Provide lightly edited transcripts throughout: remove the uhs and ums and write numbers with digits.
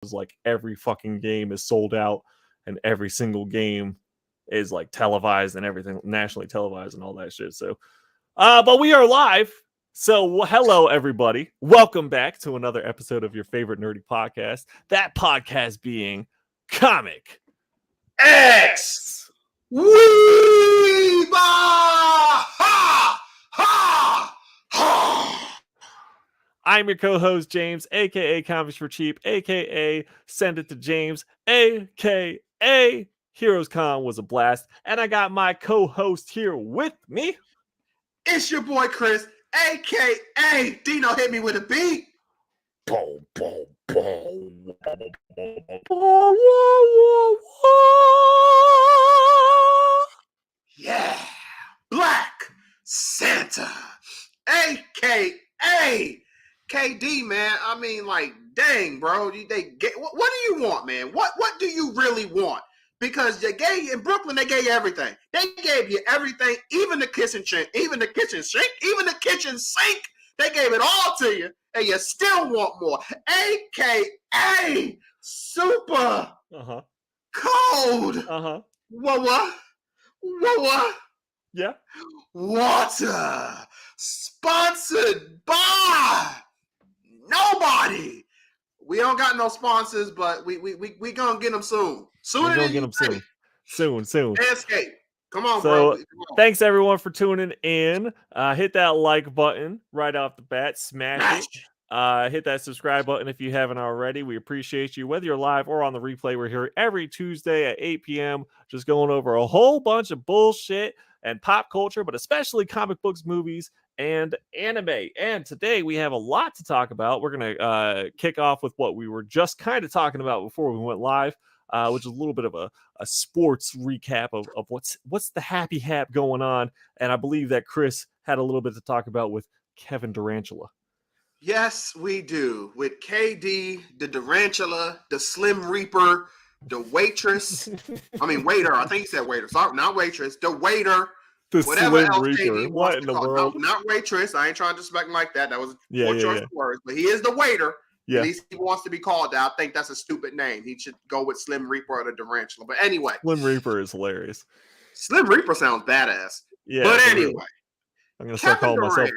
like every fucking game is sold out and every single game is like televised and everything nationally televised and all that shit. So, but we are live. So, hello everybody. Welcome back to another episode of your favorite nerdy podcast. That podcast being Comic X Weeb! Ha! Ha! Ha! I'm your co-host James, aka Comics for Cheap, aka Send It to James, aka Heroes Con was a blast, and I got my co-host here with me. It's your boy Chris, aka Dino hit me with a beat. Boom, boom, boom. Yeah, Black Santa, aka KD, man. I mean, like, dang, bro. They get what do you want, man? What do you really want? Because they gave in Brooklyn, they gave you everything. They gave you everything, even the kitchen sink, even the kitchen sink. They gave it all to you, and you still want more. AKA super cold. What? Yeah. Water. Sponsored by nobody. We don't got no sponsors, but we gonna get them soon. We're gonna get them soon. Soon. Escape. Come on, so, bro. Thanks everyone for tuning in. Hit that like button right off the bat. Smash it. Hit that subscribe button if you haven't already. We appreciate you. Whether you're live or on the replay, we're here every Tuesday at 8 p.m. just going over a whole bunch of bullshit and pop culture, but especially comic books, movies, and anime. And today we have a lot to talk about. We're going to kick off with what we were just kind of talking about before we went live, which is a little bit of a sports recap of what's the happy hap going on. And I believe that Chris had a little bit to talk about with Kevin Durantula. Yes, we do. With KD, the Durantula, the Slim Reaper, the waitress. I mean, waiter. I think he said waiter. Sorry, not waitress. The waiter. The whatever Slim else Reaper. KD What in the world? Not waitress. I ain't trying to disrespect him like that. That was poor choice of words. But he is the waiter. Yeah. At least he wants to be called that. I think that's a stupid name. He should go with Slim Reaper or the Durantula. But anyway. Slim Reaper is hilarious. Slim Reaper sounds badass. Yeah. But anyway. I'm going to start calling myself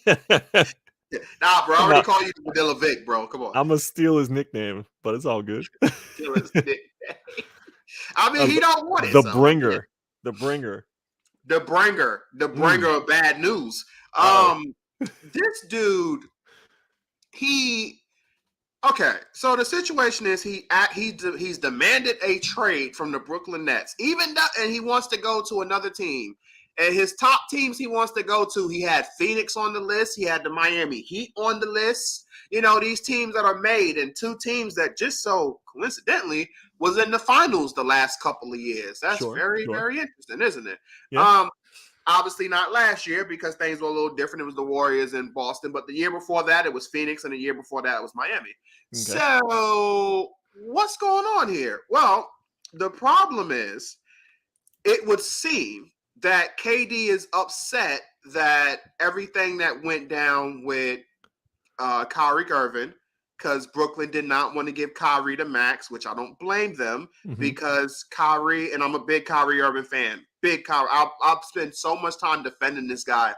that. Nah, bro. I already call you Vanilla Vic, bro. Come on. I'm going to steal his nickname, but it's all good. Steal his nickname. I mean, he don't want it. The bringer. The bringer of bad news. This dude, okay. So the situation is he's demanded a trade from the Brooklyn Nets, and he wants to go to another team. And his top teams he wants to go to, he had Phoenix on the list, he had the Miami Heat on the list. You know, these teams that are made, and two teams that just so coincidentally was in the finals the last couple of years. That's very interesting, isn't it? Yeah. Obviously not last year because things were a little different. It was the Warriors in Boston, but the year before that it was Phoenix, and the year before that it was Miami. Okay. So what's going on here? Well, the problem is it would seem that KD is upset that everything that went down with Kyrie Irving, because Brooklyn did not want to give Kyrie the max, which I don't blame them, because Kyrie, and I'm a big Kyrie Irving fan, big Kyrie. I've spent so much time defending this guy,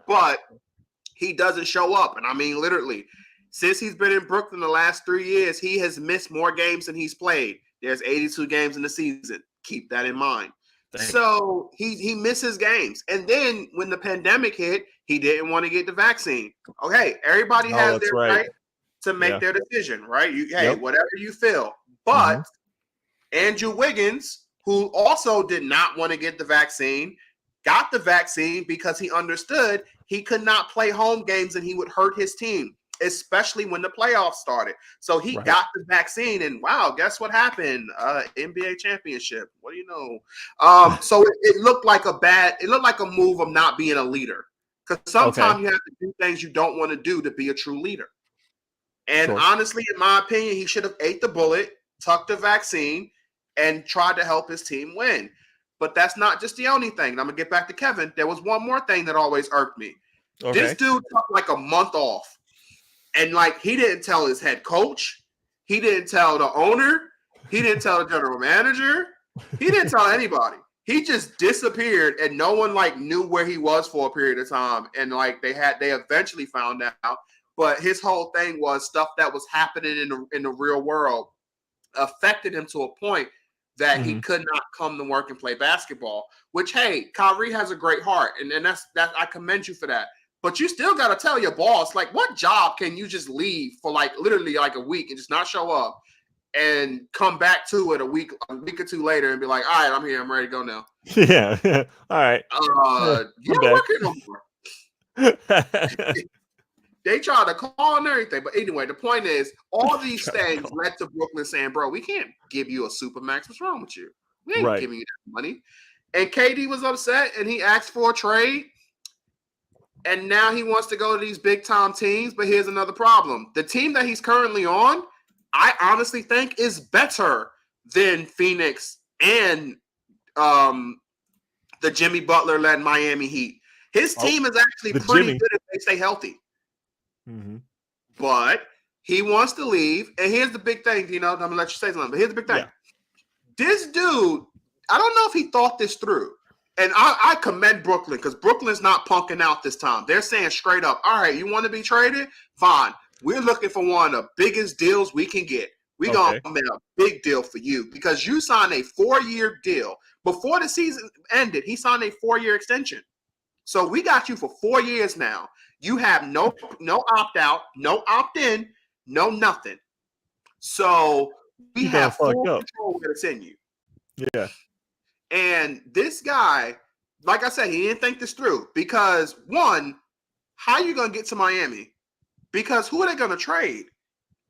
but he doesn't show up. And I mean, literally, since he's been in Brooklyn the last 3 years, he has missed more games than he's played. There's 82 games in the season. Keep that in mind. Dang. So he misses games. And then when the pandemic hit, he didn't want to get the vaccine. Okay, everybody has their right to make their decision, right? Whatever you feel. But Andrew Wiggins, who also did not want to get the vaccine, got the vaccine because he understood he could not play home games and he would hurt his team, especially when the playoffs started. So he got the vaccine, and wow, guess what happened? NBA championship. What do you know? So it looked like a move of not being a leader. Because sometimes you have to do things you don't want to do to be a true leader. And honestly, in my opinion, he should have ate the bullet, took the vaccine, and tried to help his team win. But that's not just the only thing. And I'm going to get back to Kevin. There was one more thing that always irked me. Okay. This dude took like a month off. And like, he didn't tell his head coach, he didn't tell the owner, he didn't tell the general manager, he didn't tell anybody. He just disappeared, and no one like knew where he was for a period of time. And like they eventually found out. But his whole thing was stuff that was happening in the real world affected him to a point that he could not come to work and play basketball. Which, hey, Kyrie has a great heart, and that's I commend you for that. But you still got to tell your boss, like, what job can you just leave for like literally like a week and just not show up and come back to it a week or two later and be like, all right, I'm here, I'm ready to go now. Yeah. All right. You don't work here no more. They tried to call and everything. But anyway, the point is, all these things led to Brooklyn saying, bro, we can't give you a Supermax. What's wrong with you? We ain't giving you that money. And KD was upset, and he asked for a trade. And now he wants to go to these big-time teams. But here's another problem. The team that he's currently on, I honestly think is better than Phoenix and the Jimmy Butler-led Miami Heat. His team is actually pretty good if they stay healthy. But he wants to leave. And here's the big thing, I'm going to let you say something. But here's the big thing. Yeah. This dude, I don't know if he thought this through. And I commend Brooklyn because Brooklyn's not punking out this time. They're saying straight up, all right, you want to be traded? Fine. We're looking for one of the biggest deals we can get. We're going to make a big deal for you because you signed a 4-year deal. Before the season ended, he signed a 4-year extension. So we got you for 4 years now. You have no opt-out, no opt-in, no nothing. So we have full control where to send you. Yeah. And this guy, like I said, he didn't think this through because, one, how are you going to get to Miami? Because who are they going to trade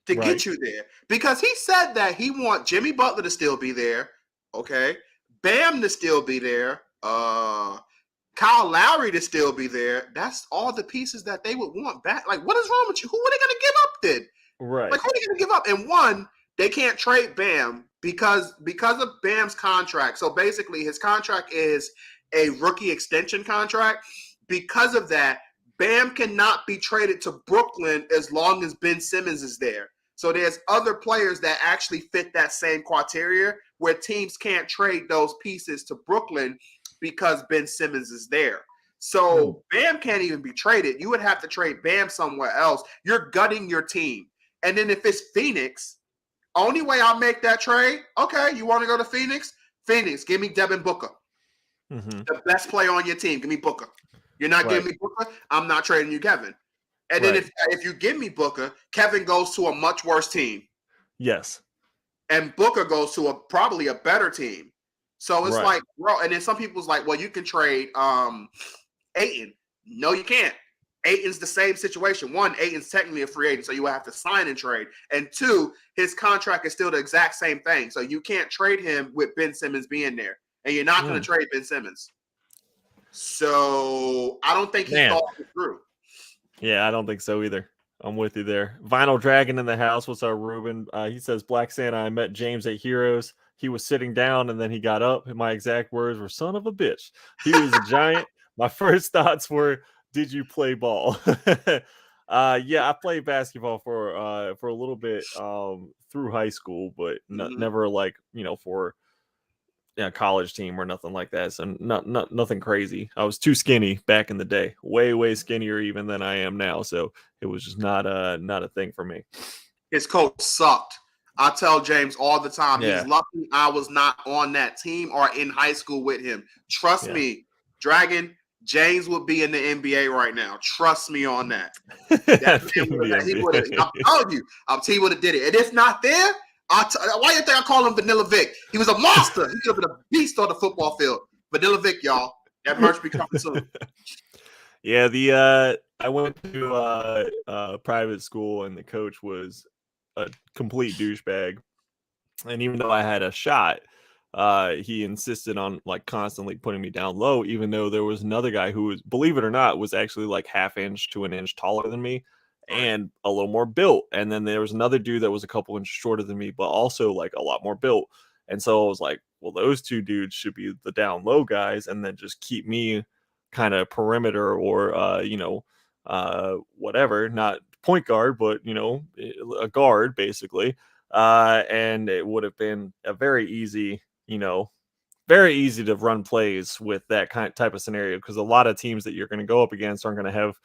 to get you there? Because he said that he wants Jimmy Butler to still be there, okay? Bam to still be there, Kyle Lowry to still be there. That's all the pieces that they would want back. Like, what is wrong with you? Who are they going to give up then? Right. Like, who are they going to give up? And one, they can't trade Bam because of Bam's contract. So basically, his contract is a rookie extension contract. Because of that, Bam cannot be traded to Brooklyn as long as Ben Simmons is there. So there's other players that actually fit that same criteria where teams can't trade those pieces to Brooklyn because Ben Simmons is there. So Bam can't even be traded. You would have to trade Bam somewhere else. You're gutting your team. And then if it's Phoenix, only way I'll make that trade, okay, you want to go to Phoenix? Phoenix, give me Devin Booker. The best player on your team. Give me Booker. You're not giving me Booker, I'm not trading you Kevin. And then if you give me Booker, Kevin goes to a much worse team. Yes. And Booker goes to probably a better team. So it's like, bro, and then some people's like, well, you can trade Ayton. No, you can't. Ayton's the same situation. One, Ayton's technically a free agent, so you will have to sign and trade. And two, his contract is still the exact same thing. So you can't trade him with Ben Simmons being there. And you're not going to trade Ben Simmons. So I don't think he thought it through. Yeah, I don't think so either. I'm with you there. Vinyl Dragon in the house. What's our Ruben? He says, Black Santa, I met James at Heroes. He was sitting down and then he got up. And my exact words were, son of a bitch. He was a giant. My first thoughts were, did you play ball? Yeah, I played basketball for a little bit through high school, but never like, for a college team or nothing like that. So nothing crazy. I was too skinny back in the day, way skinnier even than I am now. So it was just not a thing for me. His coach sucked. I tell James all the time, he's lucky I was not on that team or in high school with him. Trust me, Dragon, James would be in the NBA right now. Trust me on that. I'll tell you what it did it. And if not there, why do you think I call him Vanilla Vic? He was a monster. He could have been a beast on the football field. Vanilla Vic, y'all. That merch be coming soon. Yeah, I went to private school and the coach was a complete douchebag. And even though I had a shot, he insisted on like constantly putting me down low, even though there was another guy who was, believe it or not, was actually like half inch to an inch taller than me and a little more built. And then there was another dude that was a couple inches shorter than me, but also like a lot more built. And so I was like, well, those two dudes should be the down low guys and then just keep me kind of perimeter or, whatever, not point guard, but a guard basically. And it would have been a very easy to run plays with that type of scenario, because a lot of teams that you're going to go up against aren't going to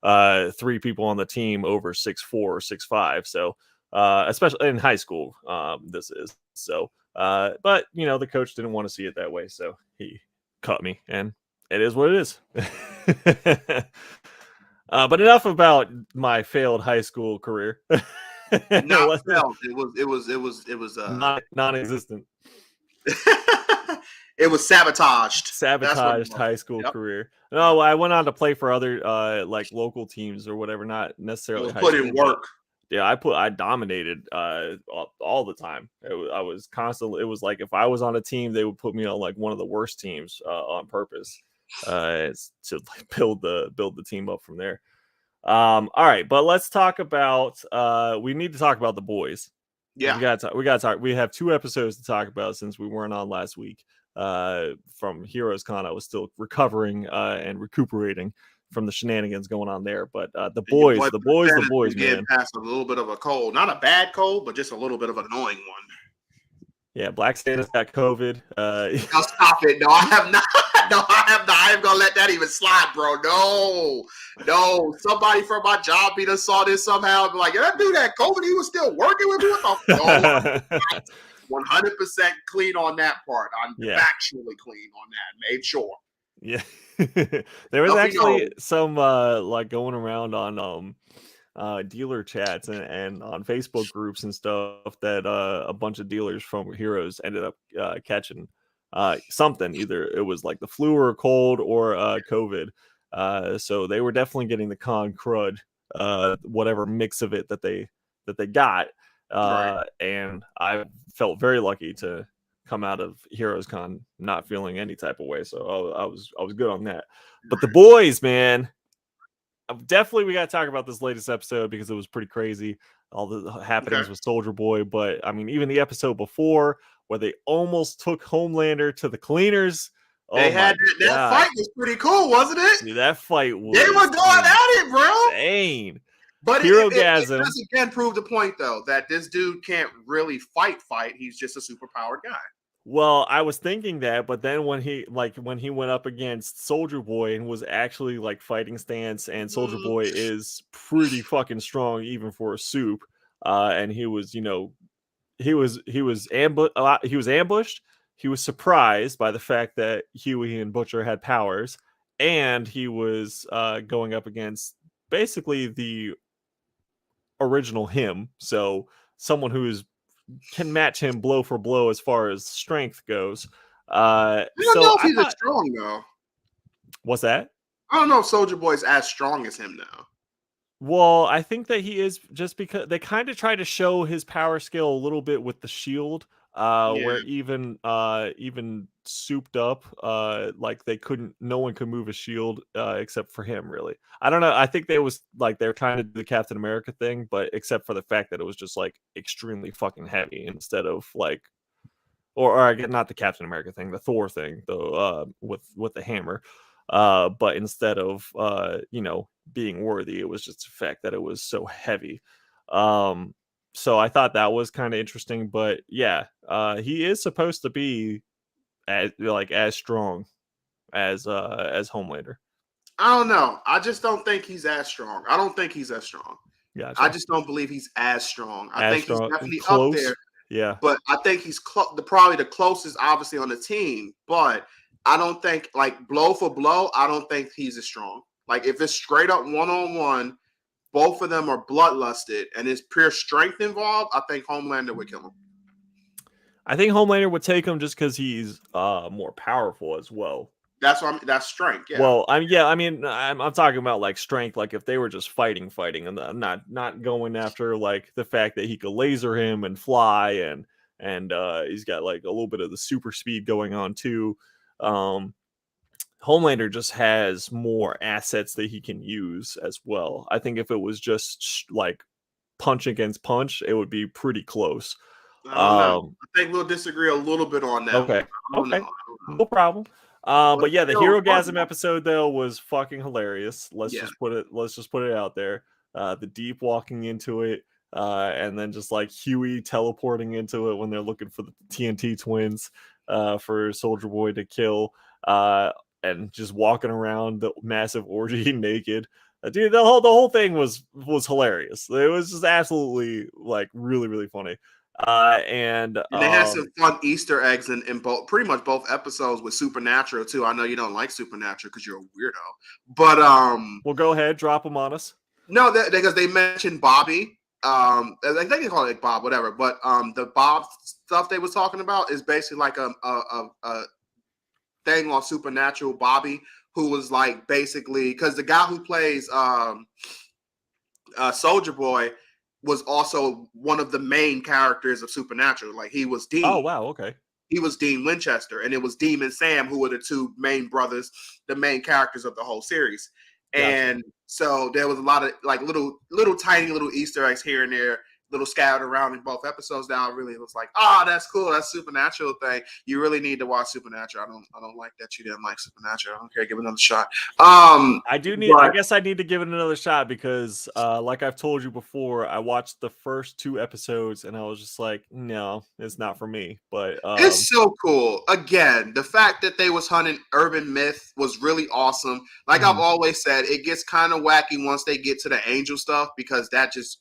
have 3 people on the team over 6'4" or 6'5". So especially in high school, this is so. But the coach didn't want to see it that way, so he cut me, and it is what it is. But enough about my failed high school career. Not failed. It was non-existent. It was sabotaged. Sabotaged high school career. No, I went on to play for other like local teams or whatever, not necessarily high school. Put in work. Yeah, I dominated all the time. I was constantly. It was like if I was on a team, they would put me on like one of the worst teams on purpose to like build the team up from there. All right, but let's talk about. We need to talk about the boys. Yeah, we got to talk. We have 2 episodes to talk about since we weren't on last week. From Heroes Con, I was still recovering and recuperating from the shenanigans going on there, but the boys, man. Past a little bit of a cold, not a bad cold, but just a little bit of an annoying one. Yeah, Black Santa's got COVID. I'll stop it. No, I have not. No, I have not. I ain't gonna let that even slide, bro. No. Somebody from my job either saw this somehow and be like, yeah, that dude had COVID. He was still working with me. What the? No, 100% clean on that part. I'm factually clean on that. Made sure. Yeah. There was actually some like going around on dealer chats and on Facebook groups and stuff that a bunch of dealers from Heroes ended up catching something. Either it was like the flu or a cold or COVID. So they were definitely getting the con crud, whatever mix of it that they got. Right. And I felt very lucky to come out of Heroes Con not feeling any type of way. So I was good on that. But the boys, man, definitely we got to talk about this latest episode because it was pretty crazy. All the happenings with Soldier Boy. But I mean, even the episode before where they almost took Homelander to the cleaners. They had that fight was pretty cool, wasn't it? Dude, that fight was. They were going at it, bro. Insane. But it does again prove the point, though, that this dude can't really fight. He's just a superpowered guy. Well, I was thinking that, but then when he went up against Soldier Boy and was actually like fighting stance, and Soldier Boy is pretty fucking strong even for a soup, and he was ambushed. He was surprised by the fact that Huey and Butcher had powers, and he was going up against basically the original him, so someone who can match him blow for blow as far as strength goes. I don't know if he's as strong though. What's that? I don't know if Soldier Boy's as strong as him now. Well, I think that he is, just because they kind of try to show his power scale a little bit with the shield. Where even souped up, like no one could move a shield except for him, really. I don't know. I think they're trying to do the Captain America thing, but except for the fact that it was just like extremely fucking heavy instead of like, or I get not the Captain America thing, the Thor thing, though, with the hammer. But instead of being worthy, it was just the fact that it was so heavy. So I thought that was kind of interesting, but yeah, he is supposed to be as strong as Homelander. I don't know. I just don't think he's as strong. I don't think he's as strong. Gotcha. I just don't believe he's as strong. I think he's definitely up there. Yeah, but I think he's probably the closest, obviously, on the team. But I don't think, like, blow for blow, I don't think he's as strong. Like, if it's straight up one-on-one, both of them are bloodlusted, and there's pure strength involved, I think Homelander would kill him. I think Homelander would take him just because he's more powerful as well. That's what that's strength. Yeah. Well, I'm talking about like strength. Like if they were just fighting, and I'm not going after like the fact that he could laser him and fly, and he's got like a little bit of the super speed going on too. Homelander just has more assets that he can use as well. I think if it was just like punch against punch, it would be pretty close. I don't know. I think we'll disagree a little bit on that. Okay. No problem. But yeah, the Hero-gasm episode though was fucking hilarious. Let's just put it out there. the Deep walking into it, and then just like Huey teleporting into it when they're looking for the TNT twins for Soldier Boy to kill, and just walking around the massive orgy naked. Dude, the whole thing was hilarious. It was just absolutely like really funny. And they had some fun Easter eggs in both, pretty much both episodes with Supernatural too. I know you don't like Supernatural because you're a weirdo, but well, go ahead, drop them on us. No, because they mentioned Bobby. I think they call it Bob, whatever. But the Bob stuff they was talking about is basically like a thing on Supernatural. Bobby, who was like basically because the guy who plays Soldier Boy was also one of the main characters of Supernatural. Like he was Dean. Oh wow, okay. He was Dean Winchester, and it was Demon Sam who were the two main brothers, the main characters of the whole series. Gotcha. And so there was a lot of like little tiny little Easter eggs here and there, little scattered around in both episodes. Now really it was like, oh, that's cool. That's Supernatural thing. You really need to watch Supernatural. I don't like that you didn't like Supernatural. I don't care. Give it another shot. I guess I need to give it another shot because like I've told you before, I watched the first 2 episodes and I was just like, no, it's not for me. But it's so cool. Again, the fact that they was hunting urban myth was really awesome. Like I've always said, it gets kind of wacky once they get to the angel stuff because that just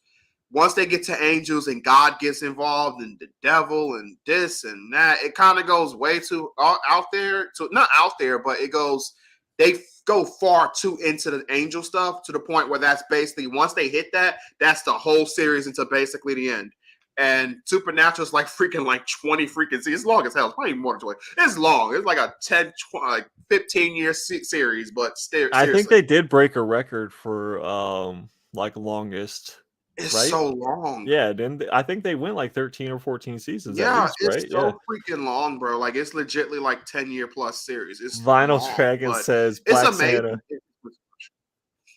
once they get to angels and God gets involved and the devil and this and that, it kind of goes way too out there. So not out there, but they go far too into the angel stuff to the point where that's basically once they hit that, that's the whole series until basically the end. And Supernatural is like 20 freaking seasons. It's long as hell. It's probably more than 20. It's long. It's like a 10, 15-year series, but seriously. I think they did break a record for like longest. It's right? So long. Yeah, I think they went like 13 or 14 seasons. Yeah, least, right? It's so freaking long, bro. Like it's legitly like 10-year plus series. It's Vinyl long, Dragon says it's Black amazing. Santa.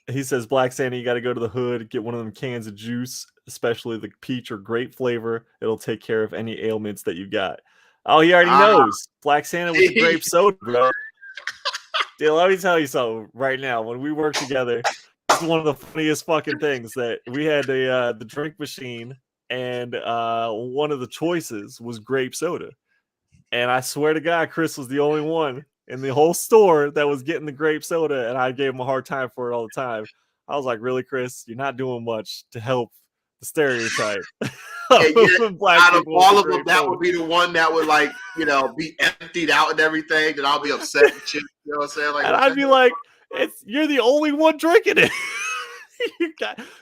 He says Black Santa, you got to go to the hood, get one of them cans of juice, especially the peach or grape flavor. It'll take care of any ailments that you got. Oh, he already knows. Black Santa with the grape soda, bro. Dude, let me tell you something right now. When we work together, this is one of the funniest fucking things that we had the drink machine, and one of the choices was grape soda. And I swear to God, Chris was the only one in the whole store that was getting the grape soda, and I gave him a hard time for it all the time. I was like, really, Chris? You're not doing much to help the stereotype. Out of all of them, that would be the one that would like, be emptied out and everything, and I'll be upset with you. You know what I'm saying? Like, and I'd be like, you're the only one drinking it.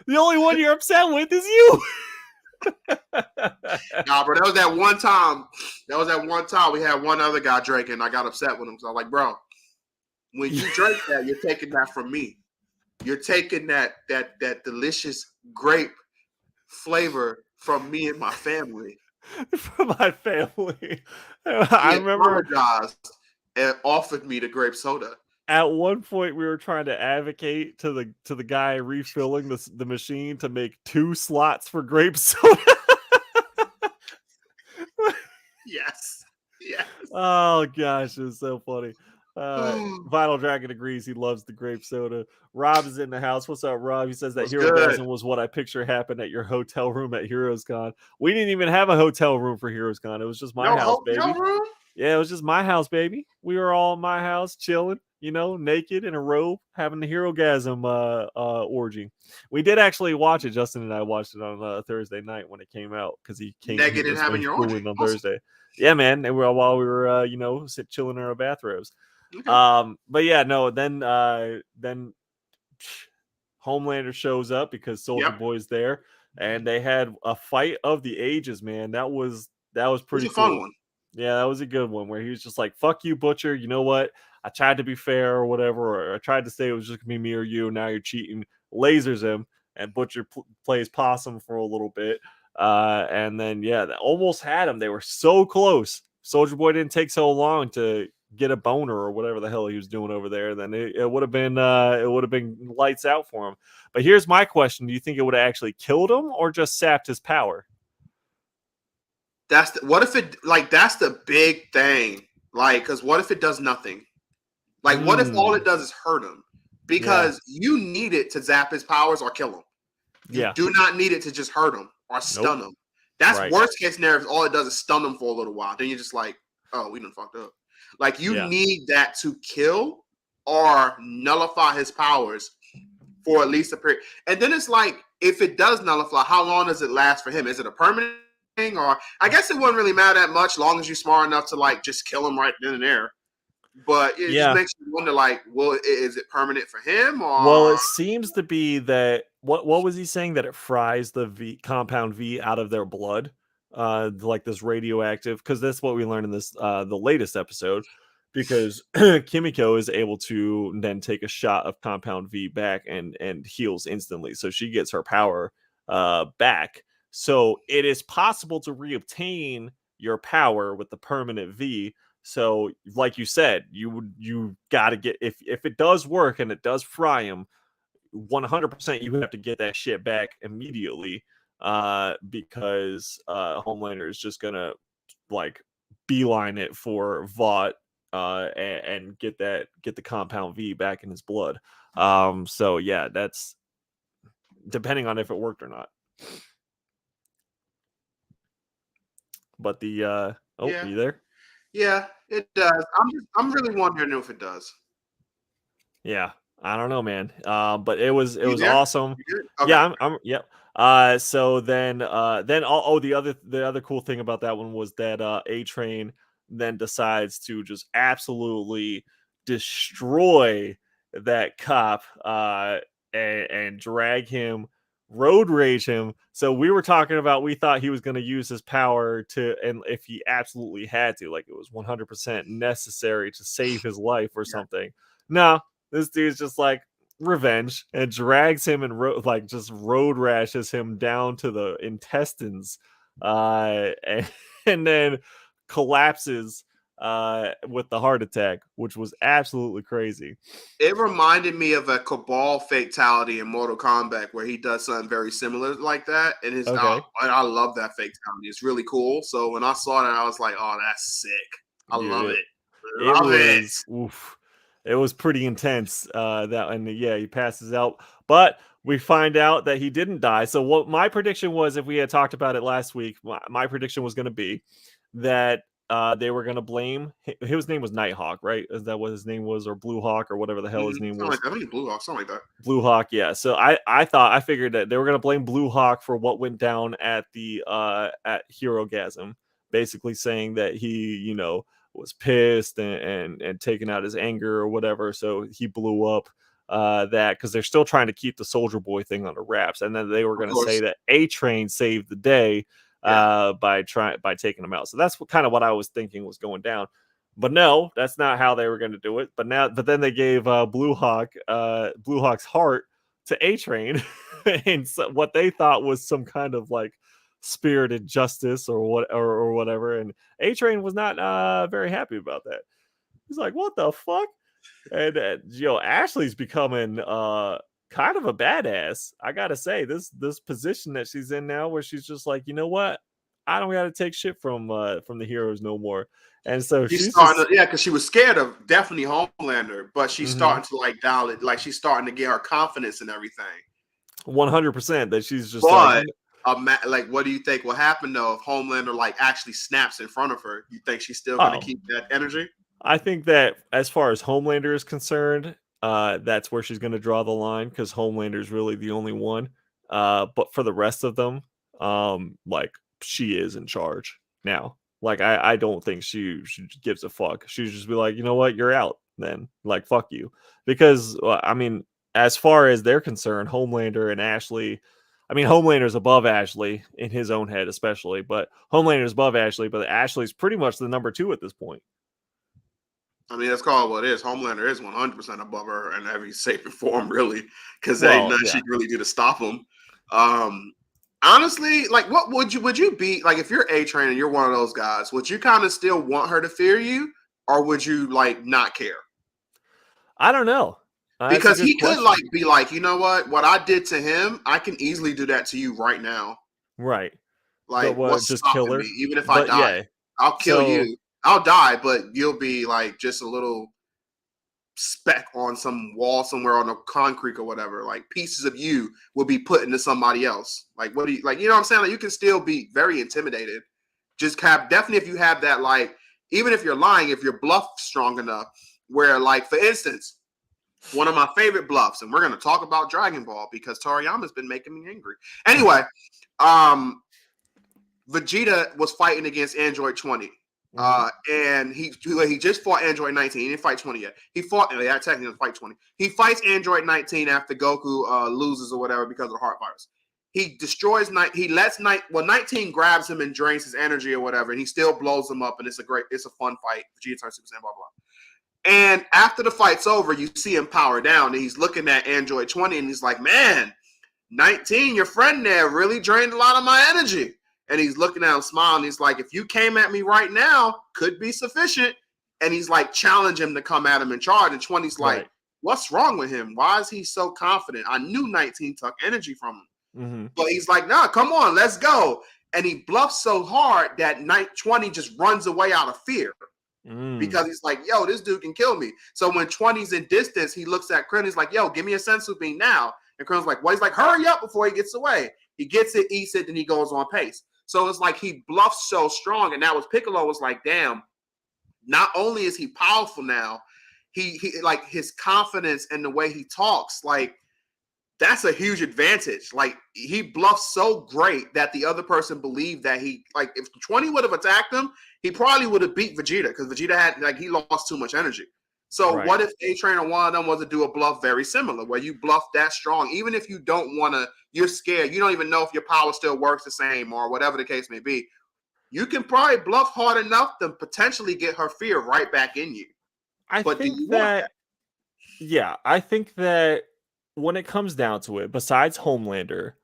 The only one you're upset with is you. Nah, bro, that was that one time we had one other guy drinking, and I got upset with him. So I was like, bro, when you drink that, you're taking that from me. You're taking that delicious grape flavor from me and my family. From my family. I remember apologized and offered me the grape soda. At one point, we were trying to advocate to the guy refilling the machine to make 2 slots for grape soda. Yes. Oh gosh, it was so funny. Vinyl Dragon agrees. He loves the grape soda. Rob is in the house. What's up, Rob? He says that Herogasm was what I picture happened at your hotel room at HeroesCon. We didn't even have a hotel room for HeroesCon. It was just my house, baby. Room? Yeah, it was just my house, baby. We were all in my house chilling, naked in a robe, having the Herogasm orgy. We did actually watch it. Justin and I watched it on Thursday night when it came out because he came naked and having your orgy on Thursday. Yeah, man. And while we were chilling in our bathrobes. Okay. But yeah, no. Then Homelander shows up because Soldier Boy's there, and they had a fight of the ages, man. That was pretty cool. Fun one. Yeah, that was a good one where he was just like, fuck you, Butcher. You know what? I tried to be fair or whatever, or I tried to say it was just going to be me or you. Now you're cheating. Lasers him, and Butcher plays possum for a little bit. And then, they almost had him. They were so close. Soldier Boy didn't take so long to get a boner or whatever the hell he was doing over there. Then it would have been lights out for him. But here's my question. Do you think it would have actually killed him or just sapped his power? That's the big thing. Like, because what if it does nothing? Like, what if all it does is hurt him? Because you need it to zap his powers or kill him. You Yeah. do not need it to just hurt them or Nope. stun them. That's Right. worst case scenario. All it does is stun them for a little while. Then you're just like, oh, we done fucked up. Like you Yeah. need that to kill or nullify his powers for at least a period. And then it's like, if it does nullify, how long does it last for him? Is it a permanent thing? Or I guess it wouldn't really matter that much, long as you're smart enough to like just kill him right then and there. But it just makes you wonder, like, well, is it permanent for him? Or well, it seems to be that what was he saying, that it fries the compound V out of their blood, like this radioactive, because that's what we learned in this the latest episode, because Kimiko is able to then take a shot of compound V back and heals instantly, so she gets her power back. So it is possible to reobtain your power with the permanent V. So, like you said, you got to get, if it does work and it does fry him, 100% you have to get that shit back immediately, because Homelander is just gonna like beeline it for Vought, and get the compound V back in his blood. So yeah, that's depending on if it worked or not. But the are you there? Yeah, it does. I'm really wondering if it does. Yeah, I don't know, man. But it was there? awesome. Okay. Yeah, I'm yep. So then the other cool thing about that one was that A Train then decides to just absolutely destroy that cop, and drag him, road rage him. So we were talking about, we thought he was going to use his power to, and if he absolutely had to, like it was 100% necessary to save his life or something. No, this dude's just like revenge and drags him and just road rashes him down to the intestines, and, and then collapses with the heart attack, which was absolutely crazy. It reminded me of a Cabal fatality in Mortal Kombat where he does something very similar like that, and I love that fatality. It's really cool. So when I saw that, I was like, "Oh, that's sick! I love it. It Love it." was oof. It was pretty intense. He passes out, but we find out that he didn't die. So what my prediction was, if we had talked about it last week, my prediction was going to be that they were going to blame. His name was Nighthawk, right? Is that what his name was, or Blue Hawk, or whatever the hell his name was? I think Blue Hawk, something like that. Blue Hawk, yeah. So I figured that they were going to blame Blue Hawk for what went down at the at Herogasm, basically saying that he, was pissed and taking out his anger or whatever, so he blew up that, because they're still trying to keep the Soldier Boy thing under wraps, and then they were going to say that A Train saved the day by taking him out. So that's kind of what I was thinking was going down. But no, that's not how they were going to do it. But then they gave Blue Hawk's heart to A Train, and so what they thought was some kind of like spirited justice or whatever. And A Train was not very happy about that. He's like, "What the fuck?" And Ashley's becoming kind of a badass. I gotta say, this position that she's in now, where she's just like, you know what, I don't gotta take shit from the heroes no more. And so she's starting because she was scared of definitely Homelander, but she's starting to like dial it, like she's starting to get her confidence and everything. 100% that she's just like, what do you think will happen though if Homelander like actually snaps in front of her? You think she's still going to keep that energy? I think that as far as Homelander is concerned, that's where she's going to draw the line, because Homelander is really the only one. But for the rest of them, like, she is in charge now. Like, I don't think she gives a fuck. She'd just be like, you know what, you're out then. Like, fuck you. Because, I mean, as far as they're concerned, Homelander and Ashley, I mean, Homelander's above Ashley in his own head, especially, but Homelander's above Ashley, but Ashley's pretty much the number 2 at this point. I mean, that's called what it is. Homelander is 100% above her in every shape and form, really, because there ain't nothing she can really do to stop him. Honestly, like, what would you be like if you're A Train and you're one of those guys? Would you kind of still want her to fear you, or would you like not care? I don't know, because he could like be like, you know what I did to him, I can easily do that to you right now. Right. Like, what's just kill her? Me? Even if I die, I'll kill you. I'll die, but you'll be like just a little speck on some wall somewhere on a concrete or whatever. Like pieces of you will be put into somebody else. Like what do you like? You know what I'm saying? Like you can still be very intimidated. Just definitely if you have that, like, even if you're lying, if your bluff strong enough, where like for instance, one of my favorite bluffs, and we're going to talk about Dragon Ball because Toriyama's been making me angry. Anyway, Vegeta was fighting against Android 20. And he just fought Android 19. He didn't fight 20 yet. He fought, technically fight 20. He fights Android 19 after Goku loses or whatever because of the heart virus. He destroys 19 grabs him and drains his energy or whatever, and he still blows him up, and it's a fun fight. Vegeta turns Super Saiyan, blah, blah. And after the fight's over, you see him power down, and he's looking at Android 20, and he's like, man, 19, your friend there really drained a lot of my energy. And he's looking at him, smiling. He's like, if you came at me right now, could be sufficient. And he's like, challenge him to come at him and charge. And 20's like, what's wrong with him? Why is he so confident? I knew 19 took energy from him. But he's like, nah, come on, let's go. And he bluffs so hard that 20 just runs away out of fear. Because he's like, yo, this dude can kill me. So when 20's in distance, he looks at Krillin. He's like, yo, give me a sensu bean now. And Krillin's like, well, he's like, hurry up before he gets away. He gets it, eats it, then he goes on pace. So it's like he bluffs so strong. And that was Piccolo was like, damn, not only is he powerful now, he like his confidence and the way he talks, like that's a huge advantage. Like he bluffs so great that the other person believed that he, like if 20 would have attacked him, he probably would have beat Vegeta because Vegeta had, like, he lost too much energy. So what if A-Train or one of them was to do a bluff very similar, where you bluff that strong, even if you don't want to, you're scared, you don't even know if your power still works the same or whatever the case may be. You can probably bluff hard enough to potentially get her fear right back in you. I think that when it comes down to it, besides Homelander,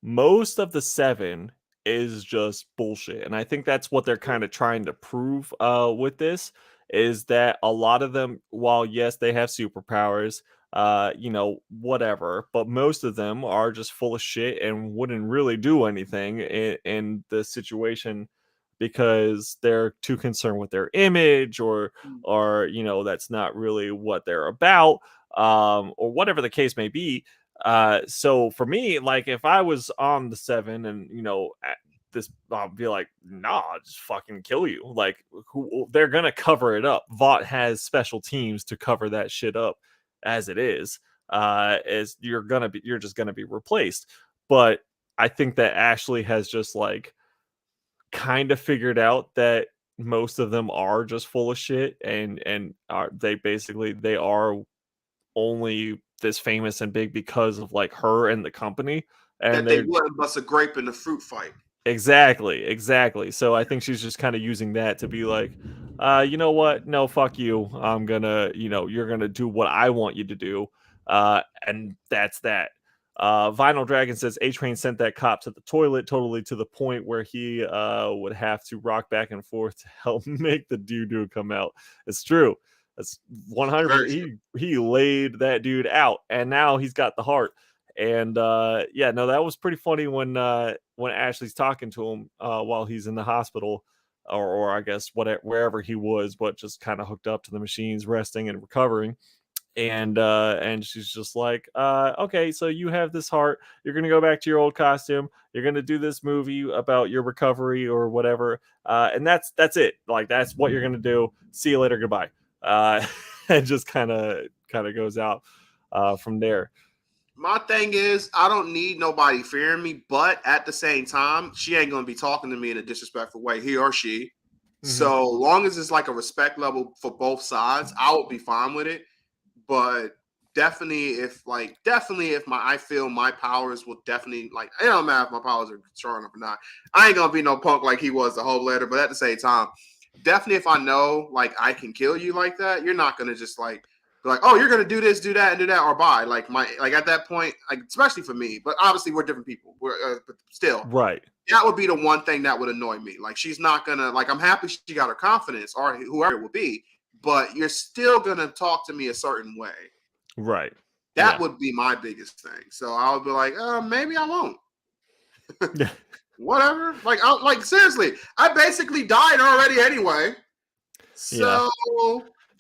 most of the 7 is just bullshit. And I think that's what they're kind of trying to prove with this, is that a lot of them, while yes, they have superpowers, whatever, but most of them are just full of shit and wouldn't really do anything in the situation because they're too concerned with their image or that's not really what they're about, or whatever the case may be. So for me, like if I was on the 7 and this, I'll be like, nah, just fucking kill you. Like they're gonna cover it up. Vought has special teams to cover that shit up as it is. As you're just gonna be replaced. But I think that Ashley has just like kind of figured out that most of them are just full of shit and they are only this famous and big because of like her and the company, and that they wouldn't bust a grape in the fruit fight. Exactly. So I think she's just kind of using that to be like, you know what? No, fuck you. I'm gonna, you're gonna do what I want you to do. And that's that. Vinyl Dragon says A-Train sent that cop to the toilet, totally to the point where he would have to rock back and forth to help make the doo-doo come out. It's true. That's 100%. He laid that dude out, and now he's got the heart. And that was pretty funny when Ashley's talking to him while he's in the hospital, or I guess wherever he was, but just kind of hooked up to the machines, resting and recovering. And she's just like, okay, so you have this heart. You're gonna go back to your old costume. You're gonna do this movie about your recovery or whatever. And that's it. Like that's what you're gonna do. See you later. Goodbye. And just kind of goes out from there. My thing is, I don't need nobody fearing me, but at the same time, she ain't gonna be talking to me in a disrespectful way, he or she. Mm-hmm. So long as it's like a respect level for both sides, I would be fine with it. But definitely if I feel my powers will definitely, like, it don't matter if my powers are strong enough or not. I ain't gonna be no punk like he was the whole letter, but at the same time, definitely if I know like I can kill you like that, you're not gonna just like be like, oh, you're gonna do this, do that, and do that, or bye. Like at that point, like especially for me, but obviously we're different people. But still, right. That would be the one thing that would annoy me. Like she's not gonna, like, I'm happy she got her confidence or whoever it will be, but you're still gonna talk to me a certain way. Right. That would be my biggest thing. So I would be like, maybe I won't. Whatever. Like seriously, I basically died already anyway. So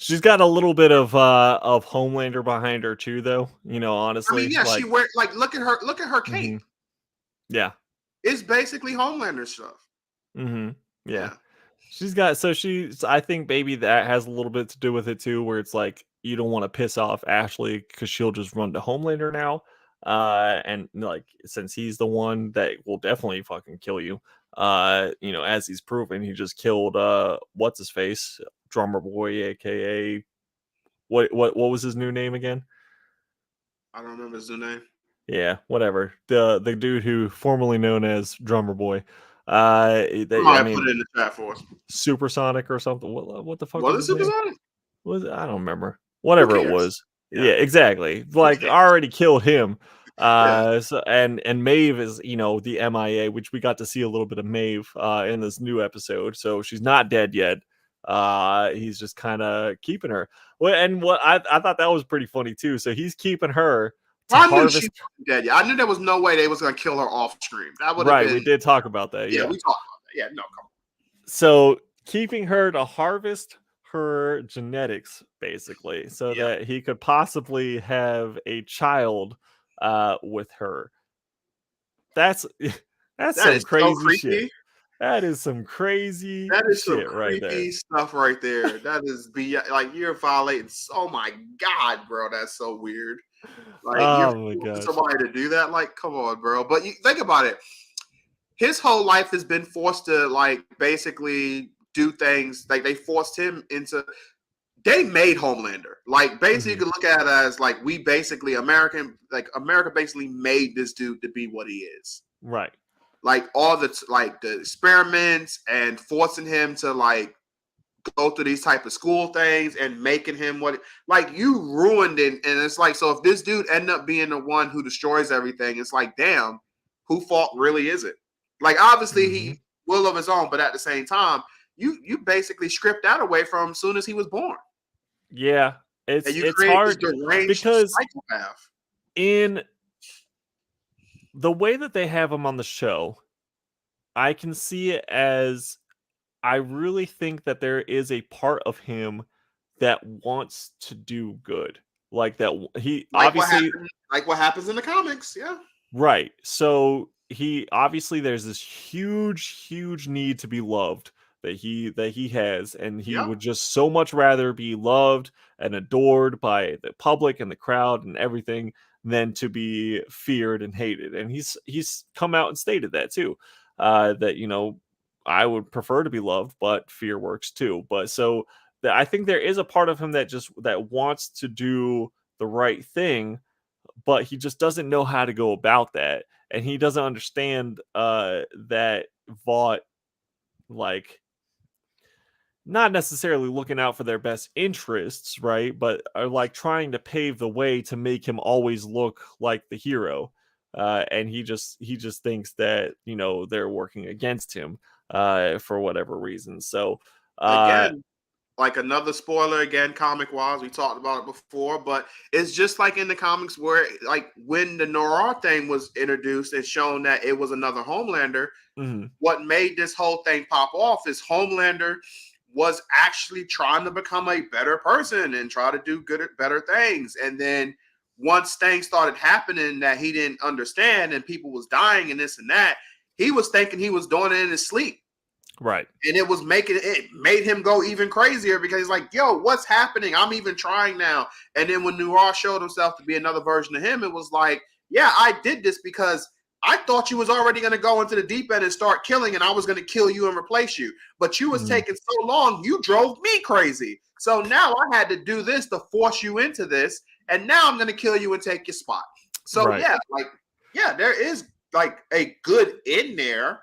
She's got a little bit of Homelander behind her too, though. You know, I mean, honestly, yeah, she like, wear like look at her hmm cape. yeah, It's basically Homelander stuff. hmm yeah. Yeah. She's got so she's I think maybe that has a little bit to do with it too, where it's like you don't want to piss off Ashley because she'll just run to Homelander now. And like since he's the one that will definitely fucking kill you, you know, as he's proven, he just killed what's his face? Drummer Boy, aka what was his new name again? I don't remember his new name. Yeah, whatever. The dude who formerly known as Drummer Boy. I Somebody put mean it in the chat for us. Supersonic or something. What the fuck Was was it his name? Supersonic? Was it? I don't remember. Who Whatever it cares? was. Yeah. Yeah, exactly. Who Like I cares? already killed him. Yeah. So and Maeve is, you know, the MIA, which we got to see a little bit of Maeve in this new episode. So she's not dead yet. He's just kind of keeping her. Well, and what I thought that was pretty funny too. So he's keeping her to I knew she harvest. wasn't dead. Yeah, I knew there was no way they was gonna kill her off screen. That would have Right, we been. did talk about that. Yeah, Yeah. we talked about that. Yeah, no, come on. So keeping her to harvest her genetics basically so Yeah, that he could possibly have a child with her. That's that's that is some so crazy shit. creepy. That is some crazy That is some shit right there. creepy stuff right there. That is like you're violating. Oh my god, bro, that's so weird. Like you're Oh my forcing gosh. somebody to do that. Like, come on, bro. But you think about it. His whole life has been forced to like basically do things. Like they forced him into. They made Homelander. Like basically, you Mhm. can look at it as like we basically America basically made this dude to be what he is. Right. Like all the experiments and forcing him to like go through these type of school things and making him what like you ruined it. And it's like, so if this dude end up being the one who destroys everything, it's like, damn, who fault really is it? Like obviously Mhm. he will of his own, but at the same time, you basically stripped that away from him as soon as he was born. Yeah. And you It's create this hard deranged because psychopath. in the way that they have him on the show, I can see it as I really think that there is a part of him that wants to do good. Like that he obviously Like what happens in the comics. Yeah. right. So he obviously there's this huge need to be loved that he has and he Yep. would just so much rather be loved and adored by the public and the crowd and everything than to be feared and hated. And he's come out and stated that too. That you know I would prefer to be loved, but fear works too. But so I think there is a part of him that just that wants to do the right thing, but he just doesn't know how to go about that, and he doesn't understand that Vought like not necessarily looking out for their best interests, right? But are like trying to pave the way to make him always look like the hero. And he just thinks that you know they're working against him for whatever reason. So Again, like another spoiler again, comic wise, we talked about it before, but it's just like in the comics where like when the Noir thing was introduced and shown that it was another Homelander, mhm, what made this whole thing pop off is Homelander was actually trying to become a better person and try to do good at better things. And then once things started happening that he didn't understand and people was dying and this and that, he was thinking he was doing it in his sleep. right. And it made him go even crazier because he's like, yo, what's happening? I'm even trying now. And then when Noir showed himself to be another version of him, it was like, yeah, I did this because I thought you was already going to go into the deep end and start killing, and I was going to kill you and replace you. But you was Mhm, taking so long, you drove me crazy. So now I had to do this to force you into this, and now I'm going to kill you and take your spot. So right. yeah, like yeah, there is like a good in there.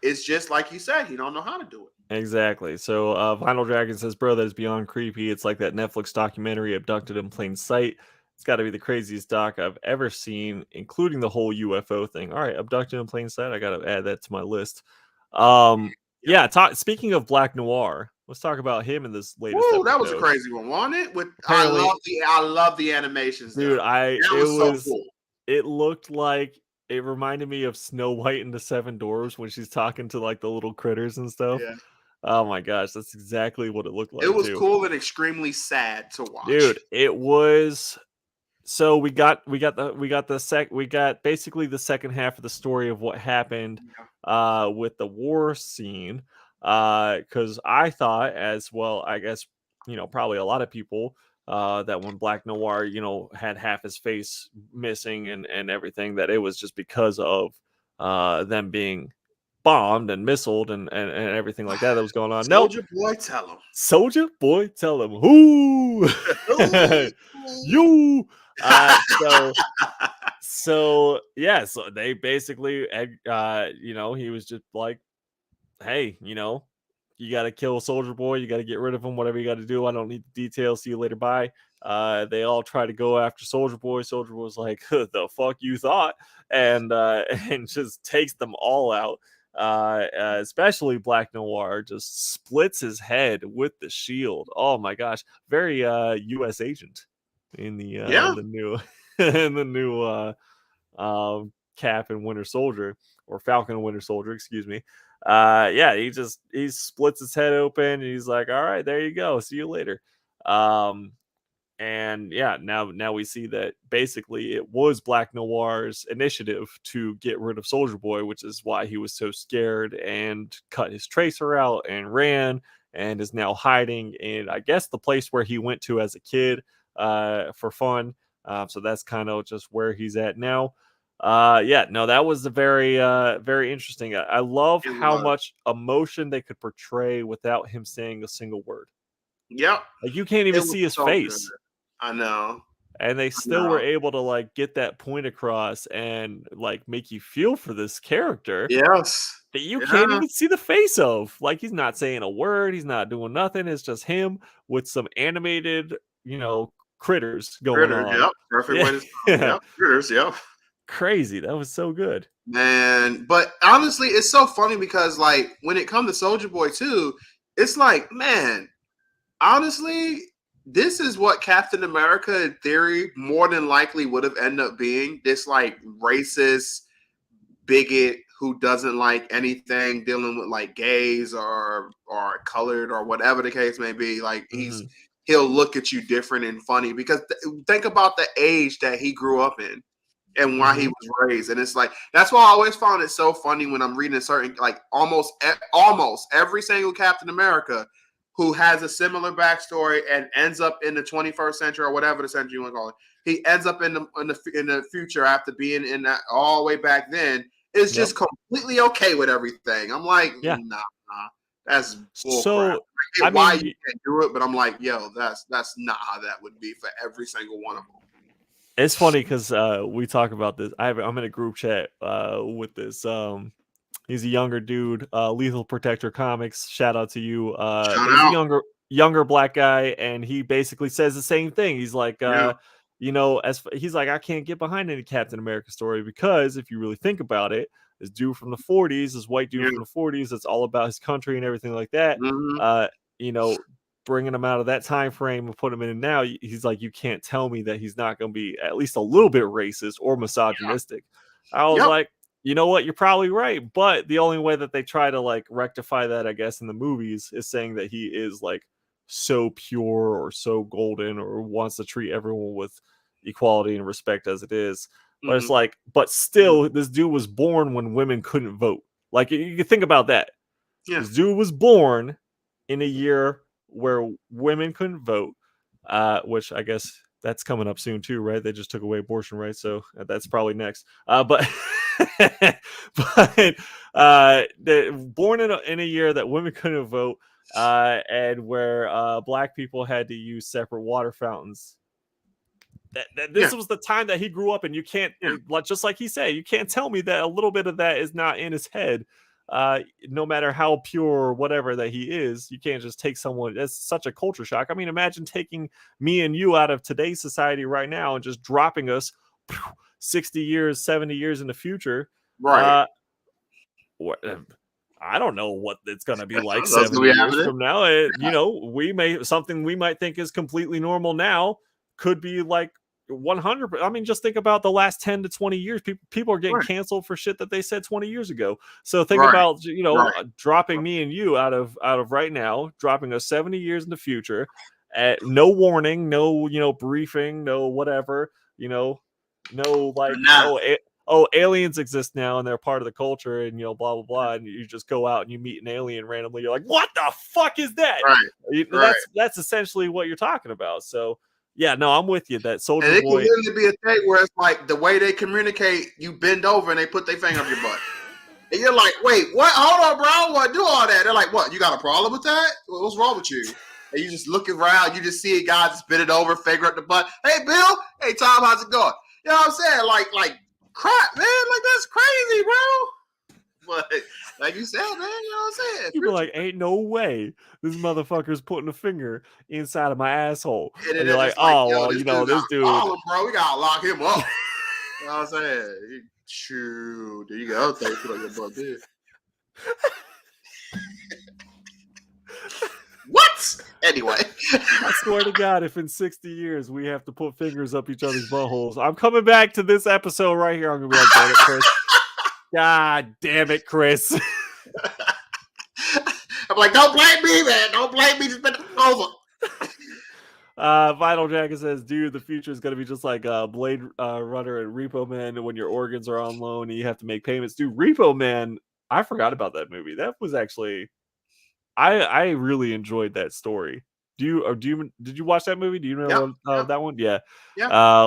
It's just like you said, you don't know how to do it. Exactly. So Vinyl Dragon says, "Bro, that is beyond creepy. It's like that Netflix documentary, Abducted in Plain Sight. It's got to be the craziest doc I've ever seen, including the whole UFO thing." All right, Abducted in Plain Sight. I got to add that to my list. Yep. Yeah. Speaking of Black Noir, let's talk about him in this latest Woo, that was a episode. crazy one, wasn't it? With Apparently, I love the animations dude, done. That it was so was cool. it looked like it reminded me of Snow White and the Seven Dwarfs when she's talking to like the little critters and stuff. Yeah. Oh my gosh, that's exactly what it looked It like was too. cool and extremely sad to watch. Dude, it was so we got basically the second half of the story of what happened Yeah. with the war scene. Because I thought, as well, I guess, probably a lot of people, that when Black Noir, had half his face missing and everything, that it was just because of them being bombed and missiled and everything like that was going on. Nope. Soldier Boy, tell him. Soldier Boy, tell him who you. So yeah, so they basically, he was just like, hey, you got to kill Soldier Boy, you got to get rid of him, whatever you got to do. I don't need the details. See you later, bye. They all try to go after Soldier Boy. Soldier Boy's like, the fuck you thought, and and just takes them all out. Especially Black Noir just splits his head with the shield. Oh my gosh, very U.S. agent in Yeah. the new in the new Cap and Winter Soldier, or Falcon and Winter Soldier, excuse me. Yeah, he splits his head open and he's like, all right, there you go, see you later. um and yeah, now we see that basically it was Black Noir's initiative to get rid of Soldier Boy, which is why he was so scared and cut his tracer out and ran, and is now hiding in, I guess, the place where he went to as a kid for fun. So that's kind of just where he's at now. Yeah, no, that was a very interesting. I love It how was. much emotion they could portray without him saying a single word. Yep. Like, you can't It even was see his so good. face, I know. and they I still were know. able to like get that point across and like make you feel for this character Yes. that you can't Yeah. even see the face of. Like, he's not saying a word, he's not doing nothing. It's just him with some animated, critters going Critters. on. Yep. Perfect Yeah, way to stop. Yep. Critters. Yep. crazy. That was so good. Man, but honestly, it's so funny because like when it comes to Soldier Boy too, it's like, man, honestly, this is what Captain America in theory more than likely would have ended up being. This like racist bigot who doesn't like anything dealing with like gays or colored or whatever the case may be. Like Hmm. he'll look at you different and funny because think about the age that he grew up in and why he Hmm. was raised. And it's like that's why I always found it so funny when I'm reading a certain like almost every single Captain America who has a similar backstory and ends up in the 21st century or whatever the century you want to call it. He ends up in the future after being in that all the way back then. Is Yep. just completely okay with everything. I'm like, Yeah. nah, that's bull crap. So, I I get why mean, you can't do it, but I'm like, yo, that's not how that would be for every single one of them. it's funny because we talk about this. I'm in a group chat with this. He's a younger dude, Lethal Protector Comics. Shout out to you. Shout But he's a out. younger black guy, and he basically says the same thing. He's like, Yeah. he's like, I can't get behind any Captain America story because if you really think about it, this dude from the '40s, this white dude Yeah. from the '40s, that's all about his country and everything like that. Mm-hmm. Uh, you know, bringing him out of that time frame and put him in now, he's like, you can't tell me that he's not going to be at least a little bit racist or misogynistic. I was Yep. like, you know what? You're probably right. But the only way that they try to like rectify that, I guess, in the movies is saying that he is like so pure or so golden or wants to treat everyone with equality and respect as it is. But it's Mm-hmm. like, but still, this dude was born when women couldn't vote. Like, you can think about that. Yeah. This dude was born in a year where women couldn't vote, which I guess that's coming up soon too, right? They just took away abortion rights, so that's probably next. But but born in a year that women couldn't vote, and where black people had to use separate water fountains. This Yeah. was the time that he grew up in. You can't, Yeah. just like he said, you can't tell me that a little bit of that is not in his head. No matter how pure or whatever that he is, you can't just take someone. That's such a culture shock. I mean, imagine taking me and you out of today's society right now and just dropping us 60 years, 70 years in the future. Right. Uh, what, I don't know what it's going to be like That's gonna 70 be years happening. from now. We might think is completely normal now could be like 100. I mean, just think about the last 10 to 20 years. People are getting Right. canceled for shit that they said 20 years ago. So think Right. about, dropping Right. me and you out of right now, dropping us 70 years in the future, at no warning, no, briefing, no whatever, no like, Nah. aliens exist now and they're part of the culture, and blah blah blah, and you just go out and you meet an alien randomly. You're like, what the fuck is that? Right. Right. That's essentially what you're talking about. So yeah, no, I'm with you. That Soldier And it can Boy. literally be a thing where it's like the way they communicate, you bend over and they put their finger up your butt. And you're like, wait, what? Hold on, bro. I don't want to do all that. They're like, what? You got a problem with that? What's wrong with you? And you just look around, you just see a guy just bend it over, finger up the butt. Hey, Bill. Hey, Tom, how's it going? You know what I'm saying? Like crap, man. Like, that's crazy, bro. But like you said, man, you know what I'm saying? You'd be like, ain't no way this motherfucker's putting a finger inside of my asshole. And And then you're like, it's like, oh, yo, well, this dude this got a dude. problem, bro. We gotta lock him up. You know what I'm saying? Shoot, there you go. Thank you for your butt there. What? Anyway. I swear to God, if in 60 years we have to put fingers up each other's buttholes, I'm coming back to this episode right here. I'm gonna be like, damn it, Chris. God damn it, Chris. I'm like, don't blame me, man. Don't blame me. Just bend it over. Vital Jacket says, dude, the future is going to be just like Blade Runner and Repo Man when your organs are on loan and you have to make payments. Dude, Repo Man, I forgot about that movie. That was actually, I really enjoyed that story. Did you watch that movie? Do you know that one? Yeah.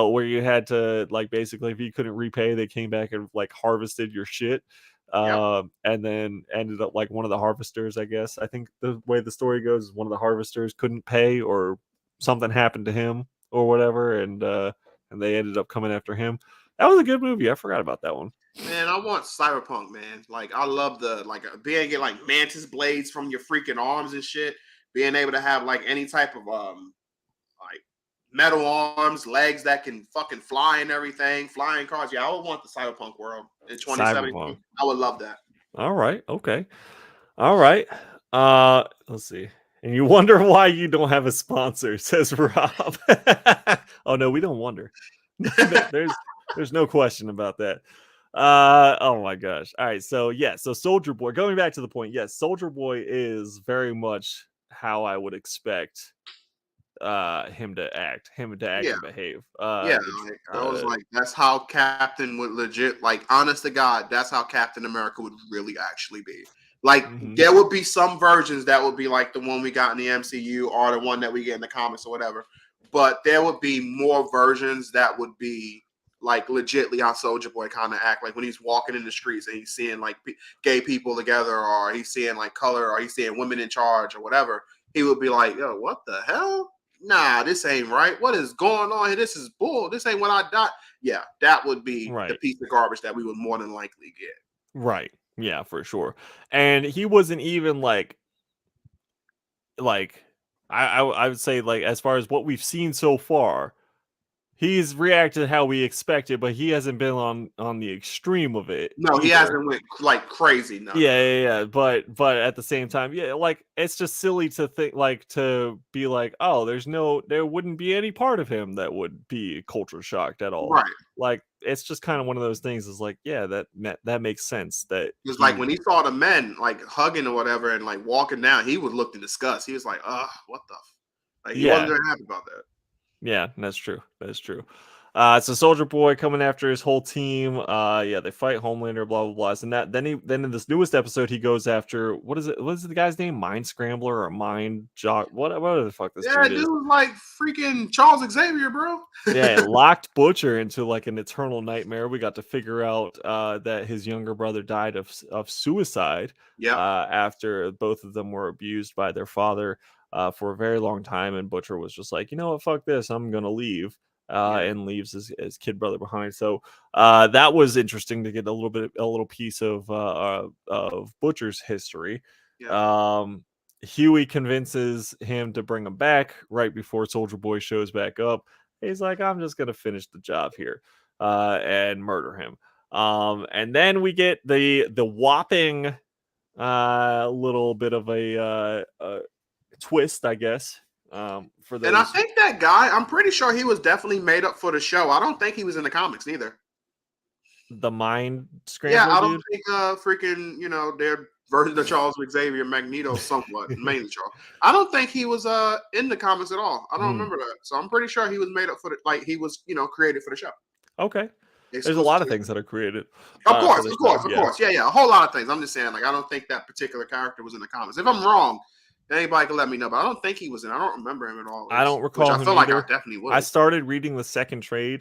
Where you had to, like, basically, if you couldn't repay, they came back and like harvested your shit. And then ended up like one of the harvesters, I guess. I think the way the story goes is one of the harvesters couldn't pay, or something happened to him or whatever, and they ended up coming after him. That was a good movie. I forgot about that one. Man, I want cyberpunk, man. Like, I love the being able to get like mantis blades from your freaking arms and shit. Being able to have like any type of like metal arms, legs that can fucking fly and everything, flying cars. Yeah, I would want the cyberpunk world in 2070. I would love that. All right. Okay. All right. Let's see. And you wonder why you don't have a sponsor, says Rob. Oh no, we don't wonder. There's no question about that. Oh my gosh. All right. So yeah, so Soldier Boy, going back to the point, yes, Soldier Boy is very much how I would expect him to act and behave. I was like, that's how Captain would legit, like, honest to God, that's how Captain America would really actually be. Like, there would be some versions that would be like the one we got in the MCU or the one that we get in the comics or whatever. But there would be more versions that would be like legitly how Soldier Boy kind of act. Like when he's walking in the streets and he's seeing like gay people together, or he's seeing like color, or he's seeing women in charge or whatever. He would be like, yo, what the hell? Nah, this ain't right. What is going on here? This is bull. This ain't what I thought. Yeah, that would be the piece of garbage that we would more than likely get. Right. Yeah, for sure. And he wasn't even like I would say, like, as far as what we've seen so far, he's reacted how we expected, but he hasn't been on the extreme of it. No, he hasn't went like crazy. No. Yeah. But at the same time, yeah, like, it's just silly to think, like, to be like, oh, there wouldn't be any part of him that would be culture shocked at all. Right. Like, it's just kind of one of those things. Is like, yeah, that makes sense. That it's like when he saw the men like hugging or whatever and like walking down, he would look in disgust. He was like, what the like, he wasn't very happy about that. Yeah, that's true. That's true. It's a Soldier Boy coming after his whole team. They fight Homelander, blah blah blah. And then in this newest episode, he goes after what is the guy's name? Mind Scrambler or Mind Jock? What the fuck this dude is? Dude was like freaking Charles Xavier, bro. Yeah, it locked Butcher into like an eternal nightmare. We got to figure out that his younger brother died of suicide. Yeah. After both of them were abused by their father for a very long time, and Butcher was just like, you know what, fuck this, I'm gonna leave. And leaves his kid brother behind. So that was interesting to get a little piece of Butcher's history. Yeah. Huey convinces him to bring him back right before Soldier Boy shows back up. He's like, I'm just gonna finish the job here and murder him. And then we get the whopping little bit of a twist, I guess. For And I those, think that guy, I'm pretty sure he was definitely made up for the show. I don't think he was in the comics neither. the Mind Yeah, Scrambler I don't dude. think freaking, their version of Charles Xavier Magneto somewhat, mainly Charles. I don't think he was in the comics at all. I don't remember that. So I'm pretty sure he was made up for he was, created for the show. Okay. There's a Exclusive lot to of the things that are created Of for course, the of show. course, of Yeah. course. Yeah, yeah. A whole lot of things. I'm just saying, I don't think that particular character was in the comics. If I'm wrong, anybody can let me know. But I don't think he was in. I don't remember him at all. I don't Which recall I him feel like I either. definitely I would. started reading the second trade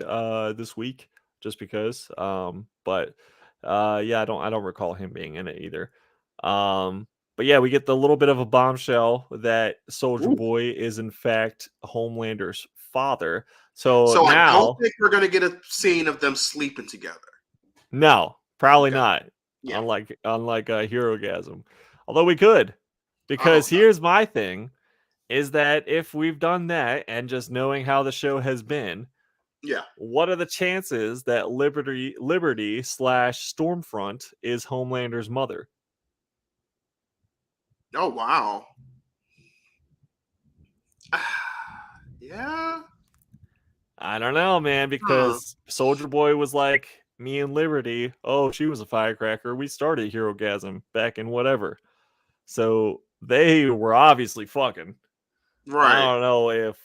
this week just because. But yeah, I don't recall him being in it either. But yeah, we get the little bit of a bombshell that Soldier Ooh. Boy is in fact Homelander's father. So So I don't now, think we're gonna get a scene of them sleeping together. no, probably Okay. not. Yeah. Unlike Herogasm. Although we could. I hope Because not. here's my thing is that if we've done that and just knowing how the show has been, Yeah. what are the chances that Liberty slash Stormfront is Homelander's mother? Oh wow. Yeah. I don't know, man, Huh. because Soldier Boy was like, me and Liberty, oh, she was a firecracker. We started Herogasm back in whatever. So they were obviously fucking. I Right. don't know if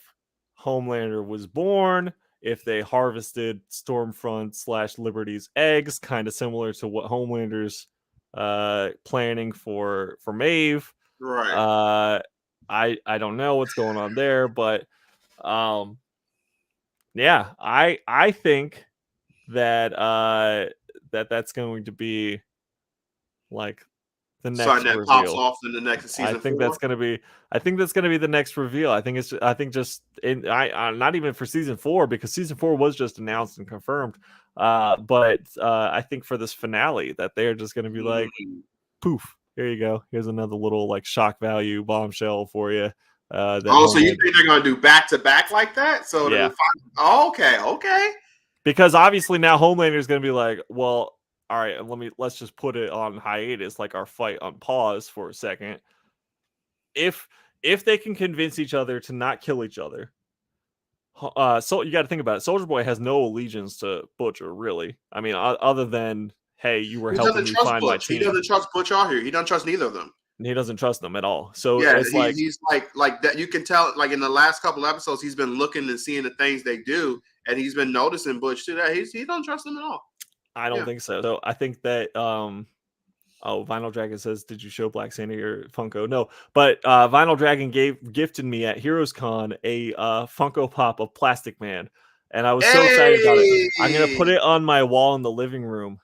Homelander was born, if they harvested Stormfront slash Liberty's eggs, kind of similar to what Homelander's planning for Maeve. Right. Uh, I don't know what's going on there, but um, yeah, I think that that's going to be like the Something next that pops reveal. off in the next I season think 4. that's gonna be. I think that's gonna be the next reveal. I think just in. Not even for season 4 because season 4 was just announced and confirmed. But I think for this finale that they're just gonna be like, Mm. poof, here you go. Here's another little like shock value bombshell for you. That Oh, so you Homelander. think they're gonna do back to back like that? So Yeah, okay, okay. because obviously now Homelander is gonna be like, well, all right, let's just put it on hiatus, like our fight on pause for a second. If they can convince each other to not kill each other, so you got to think about it. Soldier Boy has no allegiance to Butcher, really. I mean, other than hey, you were He helping doesn't me trust find my Butch. He team. doesn't trust Butch out here. He doesn't trust neither of them. He doesn't trust them at all. So Yeah, it's like he's like that. You can tell, like in the last couple episodes, he's been looking and seeing the things they do, and he's been noticing Butch too. That he don't trust them at all. I don't Yeah. think so. So I think that oh, Vinyl Dragon says, "Did you show Black Santa your Funko?" No, but Vinyl Dragon gifted me at Heroes Con a Funko Pop of Plastic Man, and I was so excited about it. I'm gonna put Hey. it on my wall in the living room,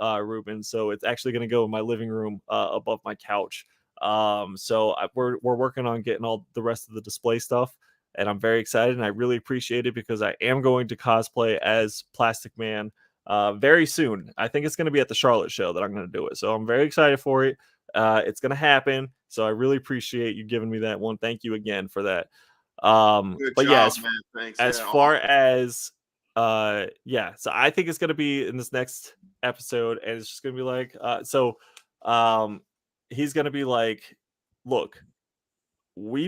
Ruben. So it's actually gonna go in my living room above my couch. So we're working on getting all the rest of the display stuff, and I'm very excited, and I really appreciate it because I am going to cosplay as Plastic Man very soon. I think it's going to be at the Charlotte show that I'm going to do it. So I'm very excited for it. It's going to happen. So I really appreciate you giving me that one. Thank you again for that. Good But yeah, job, man. Thanks. as Yeah, far awesome. as yeah, so I think it's going to be in this next episode, and it's just going to be like he's going to be like, look, we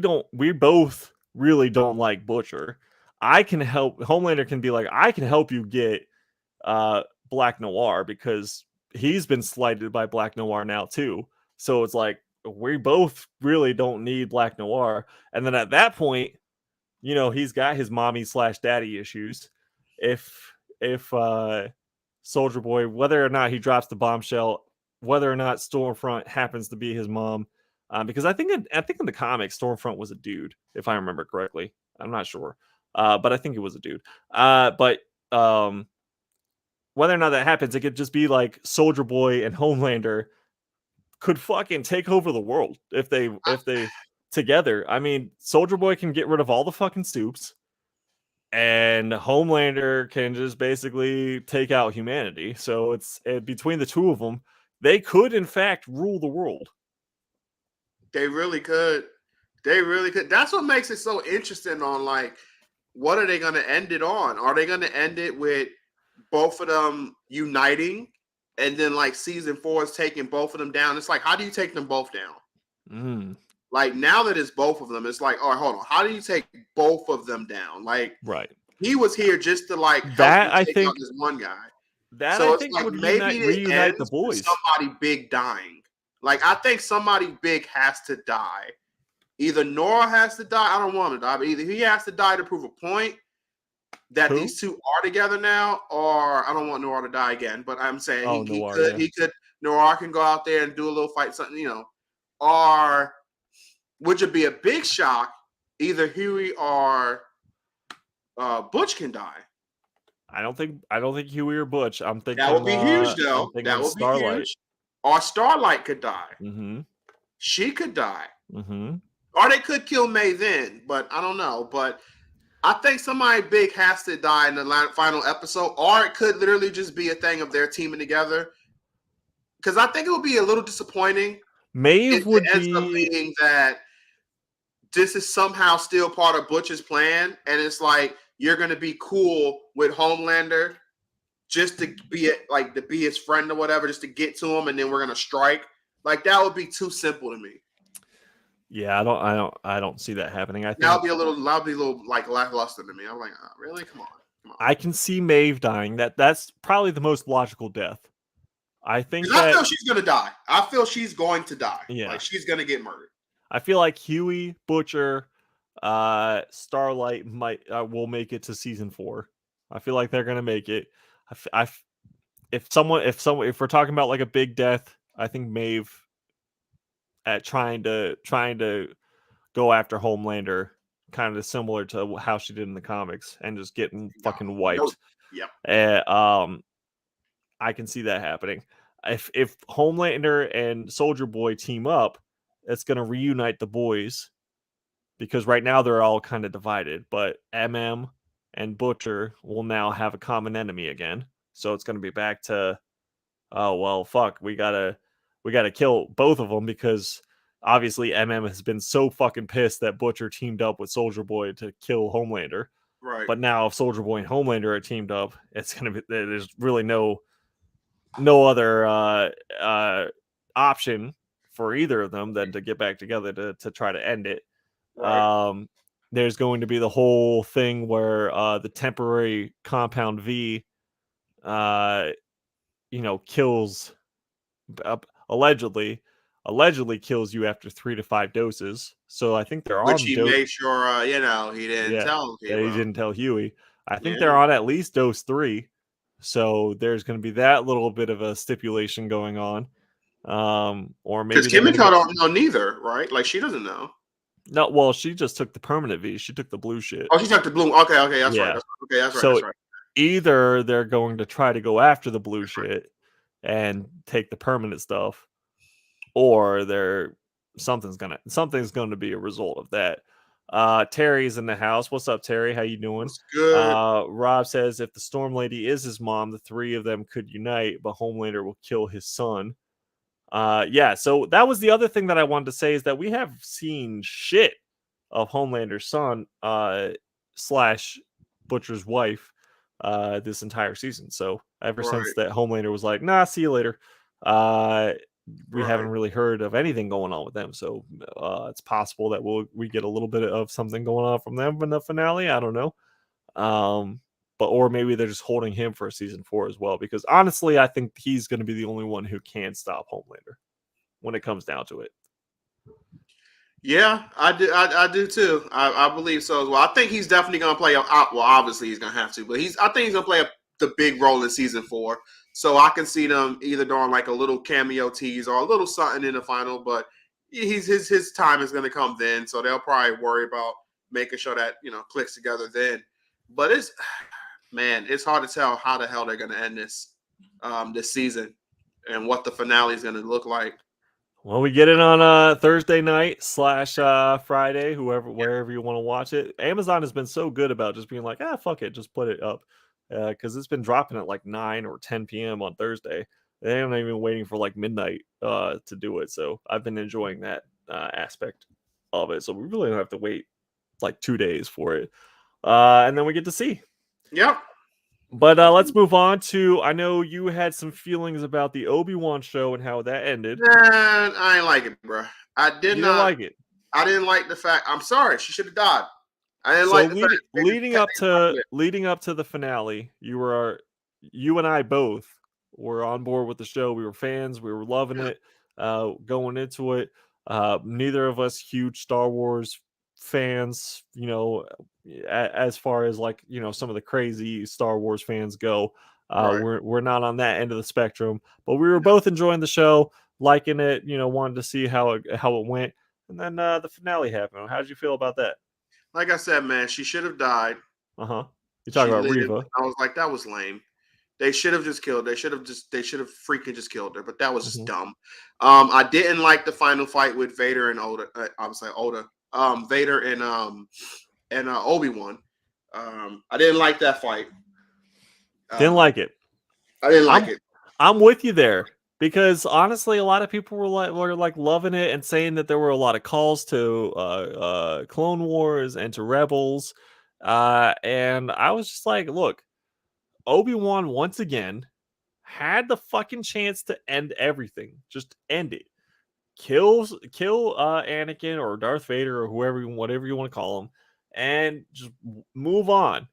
both really don't like Butcher. I can help. Homelander can be like, I can help you get Black Noir because he's been slighted by Black Noir now too. So it's like we both really don't need Black Noir. And then at that point, he's got his mommy slash daddy issues. If Soldier Boy, whether or not he drops the bombshell, whether or not Stormfront happens to be his mom, because I think in the comics Stormfront was a dude, if I remember correctly. I'm not sure, but I think it was a dude. But whether or not that happens, it could just be like Soldier Boy and Homelander could fucking take over the world if they together. I mean, Soldier Boy can get rid of all the fucking Stoops, and Homelander can just basically take out humanity. So it's between the two of them, they could in fact rule the world. They really could. They really could. That's what makes it so interesting. On like, what are they going to end it on? Are they going to end it with both of them uniting, and then like season 4 is taking both of them down? It's like, how do you take them both down? Mm. Like now that it's both of them, it's like, oh, hold on, how do you take both of them down? Like, right. he was here just to like help That you I take out think this one guy. that I So it's think like would maybe it reunite the ends with boys. somebody big dying. Like I think somebody big has to die. Either Nora has to die. I don't want him to die, but either he has to die to prove a point that Who? these two are together now, or I don't want Nora to die again. But I'm saying Oh, he Noir, could yeah. he could Nora can go out there and do a little fight, something, you know, or which would be a big shock. Either Huey or Butch can die. I don't think Huey or Butch. I'm That would be huge, I'm though. That thinking would be Starlight. huge. Or Starlight could die. Mm-hmm. She could die. Mm-hmm. Or they could kill May then, but I don't know. But I think somebody big has to die in the final episode, or it could literally just be a thing of their teaming together. Because I think it would be a little disappointing Maeve if would it ends up be being that this is somehow still part of Butch's plan, and it's like you're going to be cool with Homelander just to be like to be his friend or whatever, just to get to him, and then we're going to strike. Like that would be too simple to me. Yeah, I don't see that happening. I think That'll be a little like lackluster to me. I'm like, oh, really? Come on. I can see Maeve dying. That's probably the most logical death. I think I feel she's gonna die. I feel she's going to die. Yeah. Like she's gonna get murdered. I feel like Huey, Butcher, Starlight might will make it to season 4. I feel like they're gonna make it. If we're talking about like a big death, I think Maeve at trying to go after Homelander, kind of similar to how she did in the comics, and just getting fucking wiped. Yep. I can see that happening. If Homelander and Soldier Boy team up, it's going to reunite the boys, because right now they're all kind of divided. But MM and Butcher will now have a common enemy again, so it's going to be back to, oh well, fuck, we gotta kill both of them, because obviously MM has been so fucking pissed that Butcher teamed up with Soldier Boy to kill Homelander. Right. But now if Soldier Boy and Homelander are teamed up, it's gonna be, there's really no other option for either of them than to get back together to try to end it. Right. There's going to be the whole thing where the temporary Compound V kills, allegedly kills you after 3 to 5 doses. So I think they're Which on he made sure he didn't tell people. He didn't tell Huey. I think Yeah. they're on at least dose 3. So there's going to be that little bit of a stipulation going on. Or maybe because Kimiko don't know neither, right? Like she doesn't know. No, well, she just took the permanent V. She took the blue shit. Oh, she took the blue. Okay, that's right. Okay, that's right. So that's right. either they're going to try to go after the blue shit and take the permanent stuff, or something's gonna be a result of that. Terry's in the house. What's up, Terry? How you doing? It's good. Rob says if the Storm Lady is his mom, the 3 of them could unite, but Homelander will kill his son. Yeah, so that was the other thing that I wanted to say, is that we have seen shit of Homelander's son slash Butcher's wife this entire season. So ever since that Homelander was like, nah, see you later, we haven't really heard of anything going on with them. So it's possible that we get a little bit of something going on from them in the finale. I don't know. Or maybe they're just holding him for season 4 as well, because honestly, I think he's going to be the only one who can stop Homelander when it comes down to it. Yeah, I do. I do too. I believe so as well. I think he's definitely going to play. Well, obviously he's going to have to, but I think he's going to play the big role in season 4. So I can see them either doing like a little cameo tease or a little something in the final. But his time is going to come then, so they'll probably worry about making sure that clicks together then. But it's hard to tell how the hell they're going to end this season and what the finale is going to look like. Well, we get it on Thursday night / Friday, wherever you want to watch it. Amazon has been so good about just being like, fuck it, just put it up, because it's been dropping at like 9 or 10 p.m. on Thursday. They aren't even waiting for like midnight to do it. So I've been enjoying that aspect of it. So we really don't have to wait like 2 days for it, and then we get to see. Yep. But let's move on to, I know you had some feelings about the Obi-Wan show and how that ended. I ain't like it, bro. I did not like it. I didn't like the fact. I'm sorry, she should have died. I didn't So like the fact they just leading kept up it to lit. leading up to the finale, you and I both were on board with the show. We were fans. We were loving Yeah, it. Going into it, neither of us huge Star Wars fans. As far as like some of the crazy Star Wars fans go, right. we're not on that end of the spectrum. But we were No. both enjoying the show, liking it. Wanted to see how it went. And then the finale happened. How did you feel about that? Like I said, man, she should have died. Uh-huh. You talk She about lived. Reva. I was like, that was lame. They should have just killed. They should have freaking just killed her. But that was just Mhm. dumb. I didn't like the final fight with Vader and Oda. I'm sorry, Oda. Vader and Obi-Wan. I didn't like that fight. Didn't Um, like it. I didn't like I'm it. I'm with you there because honestly, a lot of people were like loving it and saying that there were a lot of calls to Clone Wars and to Rebels, and I was just like, look, Obi-Wan once again had the fucking chance to end everything, just end it, kill Anakin or Darth Vader or whatever you want to call him, and just move on.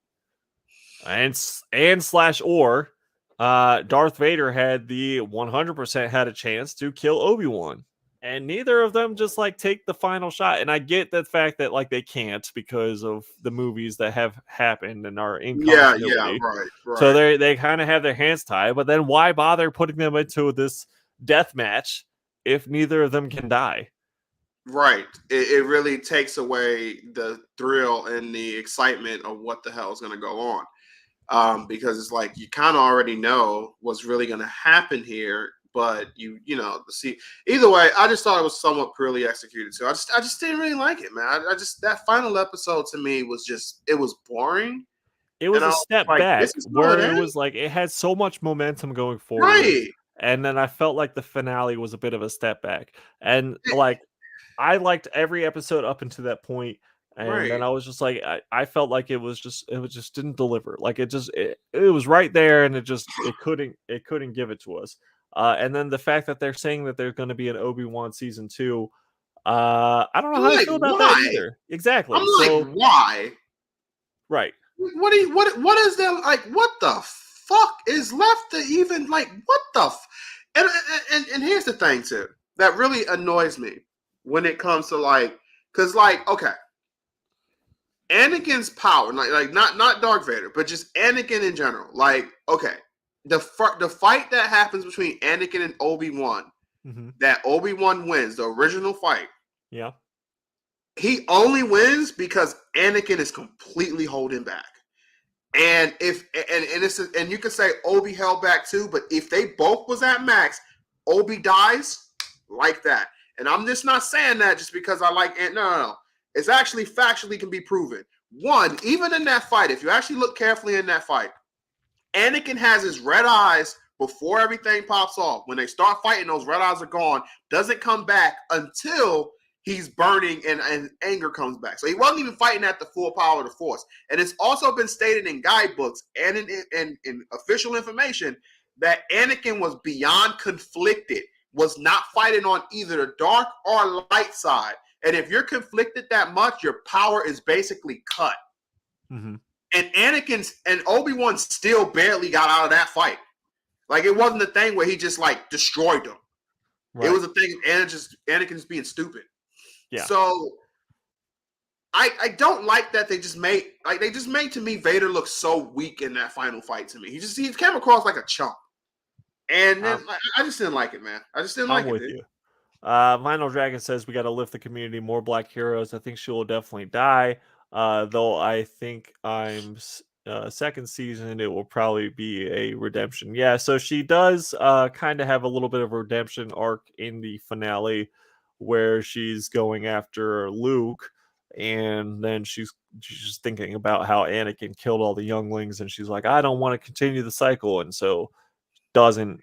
And slash or Darth Vader had the 100% had a chance to kill Obi-Wan, and neither of them just like take the final shot. And I get the fact that like they can't because of the movies that have happened and are in Yeah, yeah, continuity, right, so right, they kind of have their hands tied. But then why bother putting them into this death match if neither of them can die? right. It really takes away the thrill and the excitement of what the hell is going to go on. Because it's like you kind of already know what's really going to happen here, but see. Either way, I just thought it was somewhat poorly executed. So I just didn't really like it, man. I just that final episode to me was just it was boring, It and was I a was step like, this back is how it where it ends, was like it had so much momentum going forward, right? and then I felt like the finale was a bit of a step back. And like I liked every episode up until that point, and then Right. I was just like I felt like it was just didn't deliver. Like it was right there, and it couldn't give it to us. And then the fact that they're saying that there's going to be an Obi-Wan season 2, I don't know I'm how I like, feel about that why? either. I'm Exactly. like, So why? right. What is there like? What the fuck is left to even like? What the? And here's the thing too that really annoys me when it comes to like, because like, okay, Anakin's power, like not Darth Vader, but just Anakin in general. Like, okay, the fight that happens between Anakin and Obi-Wan, Hmm. that Obi-Wan wins the original fight. Yeah. He only wins because Anakin is completely holding back. And if and it's and you could say Obi held back too, but if they both was at max, Obi dies like that. And I'm just not saying that just because I like it. No. It's actually factually can be proven. One, even in that fight, if you actually look carefully in that fight, Anakin has his red eyes before everything pops off. When they start fighting, those red eyes are gone. Doesn't come back until he's burning and anger comes back. So he wasn't even fighting at the full power of the Force. And it's also been stated in guidebooks and in official information that Anakin was beyond conflicted, was not fighting on either the dark or light side. And if you're conflicted that much, your power is basically cut. Hmm. And Anakin's and Obi-Wan still barely got out of that fight. Like it wasn't a thing where he just like destroyed them. It Right. was a thing of Anakin just being stupid. Yeah. So I don't like that they just made to me Vader look so weak in that final fight to me. He came across like a chump. And then I'm I just didn't like it, man. I just didn't I'm like it, with dude. you. Vinyl Dragon says we got to lift the community, more Black heroes. I think she will definitely die. Though I think second season it will probably be a redemption. Yeah, so she does kind of have a little bit of a redemption arc in the finale where she's going after Luke, and then she's just thinking about how Anakin killed all the younglings, and she's like, I don't want to continue the cycle, and so doesn't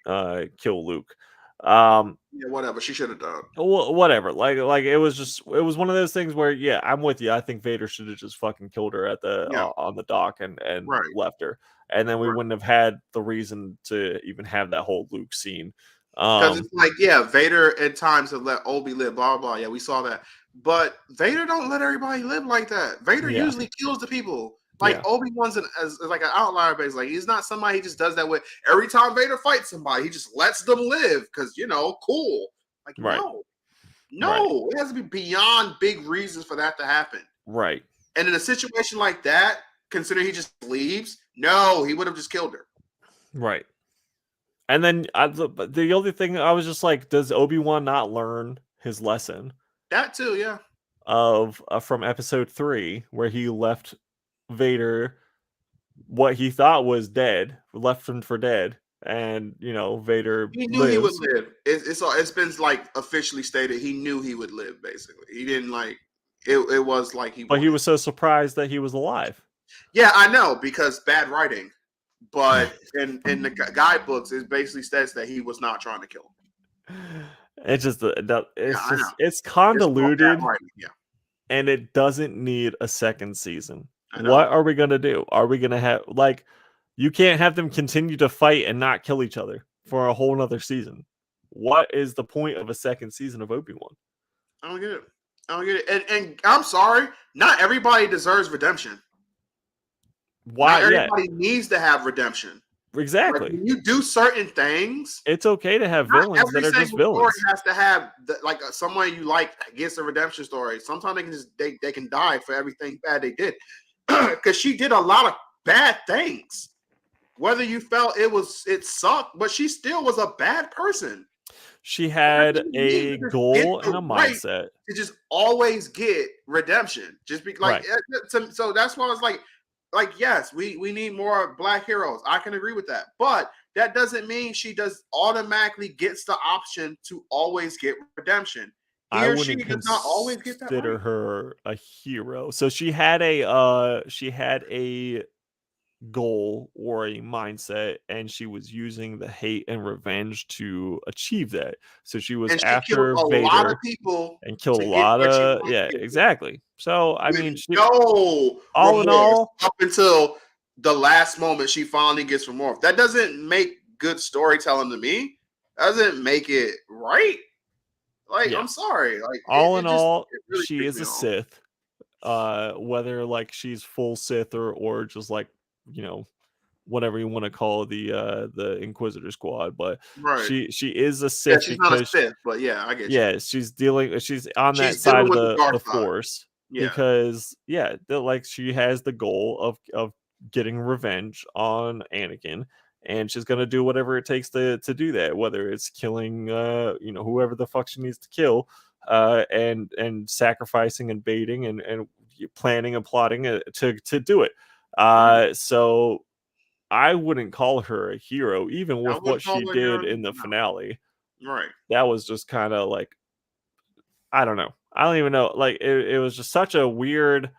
kill Luke. Um, Yeah, whatever. She should have done. Whatever. Like it was one of those things where yeah, I'm with you. I think Vader should have just fucking killed her at the Yeah, on the dock and right, left her, and then we right. wouldn't have had the reason to even have that whole Luke scene. Because it's like, yeah, Vader at times have let Obi live, blah, blah, blah. Yeah, we saw that. But Vader don't let everybody live like that. Vader usually kills the people. Like, Obi-Wan's as like an outlier, but like, he's not somebody he just does that with. Every time Vader fights somebody, he just lets them live because, cool. Like, no, it has to be beyond big reasons for that to happen. Right. And in a situation like that, considering he just leaves, no, he would have just killed her. Right. And then the only thing I was just like, does Obi-Wan not learn his lesson? That too, yeah. Of from episode 3, where he left Vader what he thought was dead, left him for dead, and Vader. He knew he would live. It's been like officially stated. He knew he would live. Basically, he didn't like it. It was like he. But he was so surprised that he was alive. Yeah, I know, because bad writing. But in the guidebooks, it basically says that he was not trying to kill him. It's just it's convoluted, and it doesn't need a second season. What are we gonna do? Are we gonna have you can't have them continue to fight and not kill each other for a whole nother season? What is the point of a second season of Obi-Wan? I don't get it. And I'm sorry, not everybody deserves redemption. Why? Not everybody needs to have redemption. Exactly. Like, when you do certain things, it's okay to have villains that are just villains. Story has to have someone you like gets a redemption story. Sometimes they can just they can die for everything bad they did, because she did a lot of bad things. Whether you felt it sucked, but she still was a bad person. She had a goal and a mindset to just always get redemption. Just be like, so that's why I was like, yes, we need more Black heroes. I can agree with that. But that doesn't mean she automatically gets the option to always get redemption. I wouldn't consider her a hero. So she had a goal or a mindset, and she was using the hate and revenge to achieve that. So she was after Vader, a lot of people and killed a lot of exactly. So I mean, all in all, up until the last moment, she finally gets remorse. That doesn't make good storytelling to me. Doesn't make it right. Like, I'm sorry. Like, all in all, really she is a Sith. Whether she's full Sith or just whatever you want to call the Inquisitor squad, but she is a Sith. She's not a Sith, but yeah, I get you. Yeah, she's on that side of the Force, because she has the goal of getting revenge on Anakin, and she's gonna do whatever it takes to do that, whether it's killing whoever the fuck she needs to kill, and sacrificing and baiting and planning and plotting to do it. So I wouldn't call her a hero, even with what she did in the finale. Right. That was just kind of I don't know. I don't even know. It was just such a weird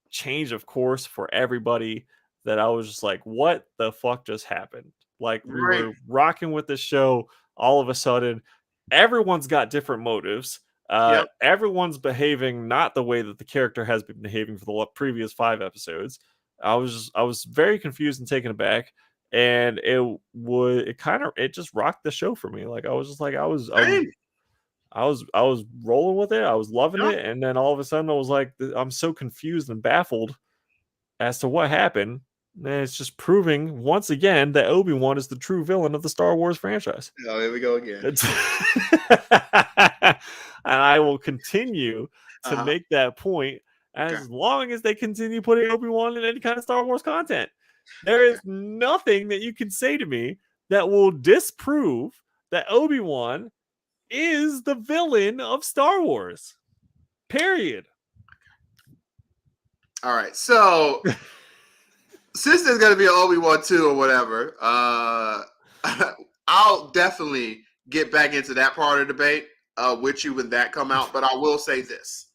change of course for everybody that I was just like, what the fuck just happened? We were rocking with the show. All of a sudden, everyone's got different motives. Everyone's behaving not the way that the character has been behaving for the previous 5 episodes. I was very confused and taken aback, and it just rocked the show for me. I was rolling with it. I was loving it, and then all of a sudden I was like, I'm so confused and baffled as to what happened. And it's just proving once again that Obi-Wan is the true villain of the Star Wars franchise. Oh, here we go again. And I will continue to make that point as long as they continue putting Obi-Wan in any kind of Star Wars content. There is nothing that you can say to me that will disprove that Obi-Wan is the villain of Star Wars. Period. All right, so since there's going to be an Obi-Wan 2 or whatever, I'll definitely get back into that part of the debate with you when that come out. But I will say this.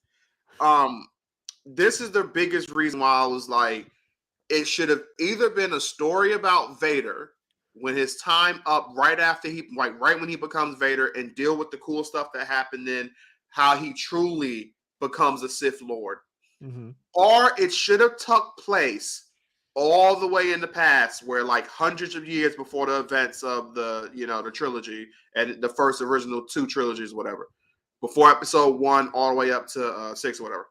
This is the biggest reason why I was like, it should have either been a story about Vader when his time up right after right when he becomes Vader, and deal with the cool stuff that happened then, how he truly becomes a Sith Lord. Mm-hmm. Or it should have took place all the way in the past, where like hundreds of years before the events of the the trilogy and the first original 2 trilogies, whatever, before episode 1 all the way up to 6 or whatever.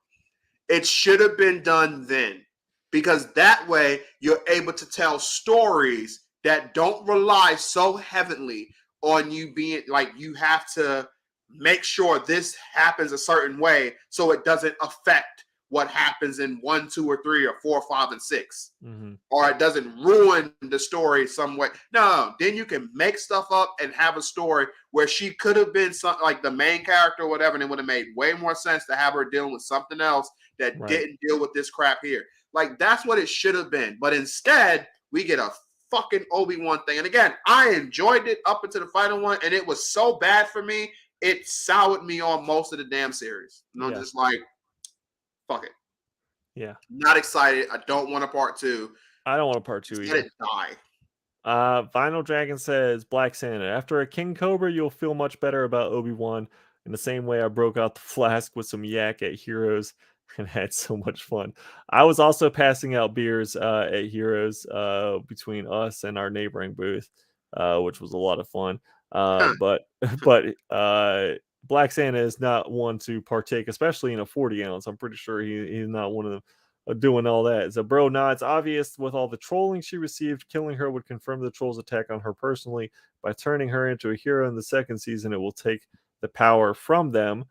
It should have been done then, because that way you're able to tell stories that don't rely so heavily on you being like, you have to make sure this happens a certain way so it doesn't affect what happens in 1, 2, or 3, or 4, 5, and 6. Mm-hmm. Or it doesn't ruin the story some way. No, then you can make stuff up and have a story where she could have been something like the main character or whatever, and it would have made way more sense to have her dealing with something else that didn't deal with this crap here. Like, that's what it should have been. But instead, we get a fucking Obi-Wan thing. And again, I enjoyed it up until the final one, and it was so bad for me, it soured me on most of the damn series. And I'm just like, fuck it. Yeah. Not excited. I don't want a part 2. I don't want a part 2 either. Let it die. Vinyl Dragon says, Black Santa, after a King Cobra, you'll feel much better about Obi-Wan. In the same way I broke out the flask with some yak at Heroes and had so much fun. I was also passing out beers at Heroes between us and our neighboring booth, which was a lot of fun. But Black Santa is not one to partake, especially in a 40 ounce. I'm pretty sure he's not one of them doing all that. So bro, it's obvious with all the trolling she received, killing her would confirm the trolls' attack on her personally. By turning her into a hero in the second season, it will take the power from them,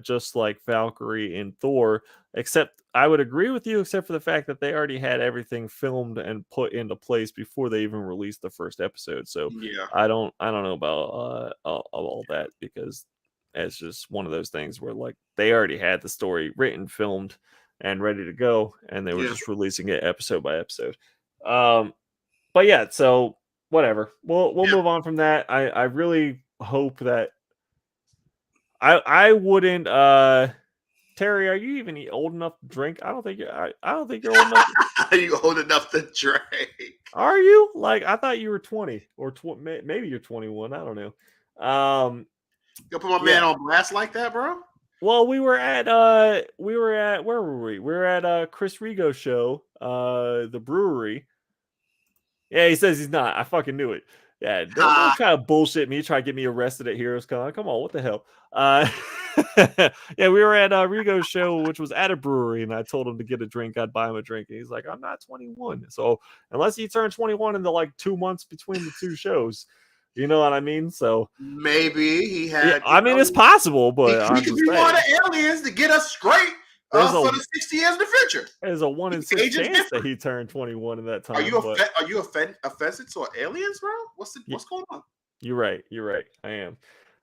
just like Valkyrie and Thor. Except I would agree with you, except for the fact that they already had everything filmed and put into place before they even released the first episode. So yeah, I don't know about all that, because it's just one of those things where like they already had the story written, filmed, and ready to go, and they were just releasing it episode by episode. But yeah, so whatever. We'll move on from that. I really hope that I wouldn't Terry, are you even old enough to drink? I don't think you're old enough. Are you old enough to drink? Are you? Like, I thought you were 20 or maybe you're 21. I don't know. You put my man on blast like that, bro? Well, we were at where were we? We were at Chris Rigo's show, the brewery. Yeah, he says he's not. I fucking knew it. Yeah, don't try to bullshit me, try to get me arrested at Heroes Con. Come on, what the hell? Yeah, we were at Rigo's show, which was at a brewery, and I told him to get a drink, I'd buy him a drink. And he's like, I'm not 21. So unless he turned 21 in the like 2 months between the 2 shows. You know what I mean? So maybe he had. Yeah, I mean, it's possible, but he could be one of the aliens to get us straight for the 60 years in the future. There's a 1 in 6 chance that he turned 21 in that time. Are you offended to aliens, bro? What's going on? You're right. I am.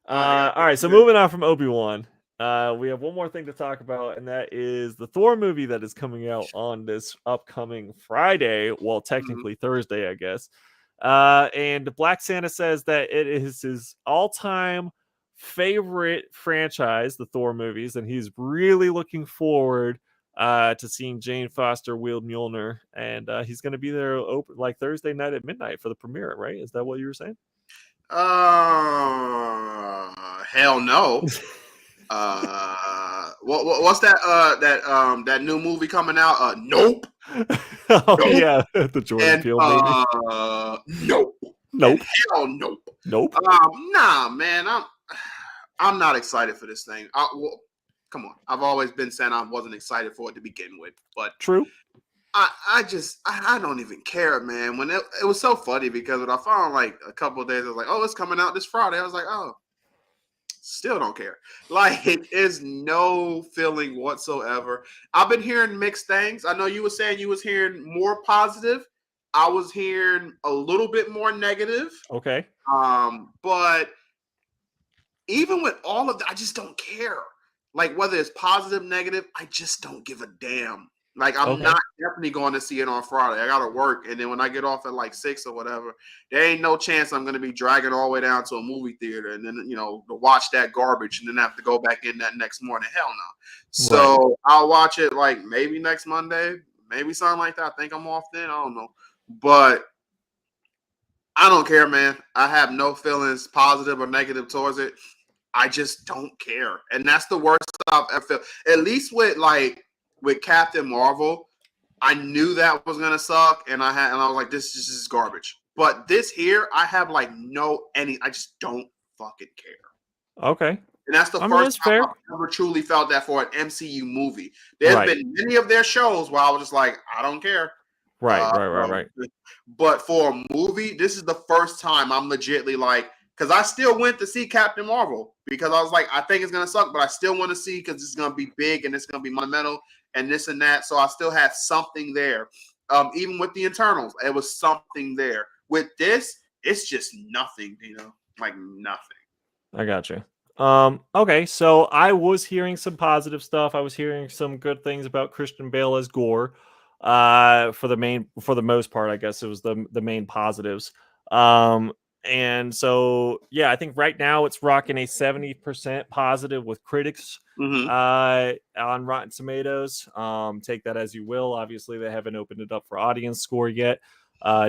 All right. So moving on from Obi-Wan, we have one more thing to talk about, and that is the Thor movie that is coming out on this upcoming Friday. Well, technically Thursday, I guess. And Black Santa says that it is his all-time favorite franchise, the Thor movies, and he's really looking forward to seeing Jane Foster wield Mjolnir, and he's going to be there open like Thursday night at midnight for the premiere, right? Is that what you were saying? Hell no. What's that new movie coming out? Nope. Nope. Yeah, the Jordan Peele movie. Nope. Hell nope. Nope. Nah, man. I'm not excited for this thing. Come on. I've always been saying I wasn't excited for it to begin with, but true. I don't even care, man. When it was so funny because when I found like a couple of days, I was like, oh, it's coming out this Friday. I was like, oh, still don't care. Like, it is no feeling whatsoever. I've been hearing mixed things. I know you were saying you was hearing more positive. I was hearing a little bit more negative. Okay. But even with all of that, I just don't care. Like, whether it's positive, negative, I just don't give a damn. Like, I'm not definitely going to see it on Friday. I got to work. And then when I get off at like 6 or whatever, there ain't no chance I'm going to be dragging all the way down to a movie theater and then, to watch that garbage and then have to go back in that next morning. Hell no. So I'll watch it like maybe next Monday, maybe something like that. I think I'm off then. I don't know. But I don't care, man. I have no feelings, positive or negative towards it. I just don't care. And that's the worst I've ever felt. At least with Captain Marvel, I knew that was gonna suck, and I was like, this is garbage. But this here, I have like I just don't fucking care. Okay. And that's the I mean, first it's time fair. I've ever truly felt that for an MCU movie. There's Right. been many of their shows where I was just like, I don't care. Right. But for a movie, this is the first time I'm legitly like, because I still went to see Captain Marvel because I was like, I think it's gonna suck, but I still want to see because it's gonna be big and it's gonna be monumental and this and that. So I still had something there. Even with the internals, it was something there. With this, it's just nothing, like nothing. I got you. Okay, so I was hearing some positive stuff. I was hearing some good things about Christian Bale as Gore. For the most part, I guess it was the main positives. And so yeah, I think right now it's rocking a 70% positive with critics Mm-hmm. on Rotten Tomatoes. Take that as you will. Obviously, they haven't opened it up for audience score yet,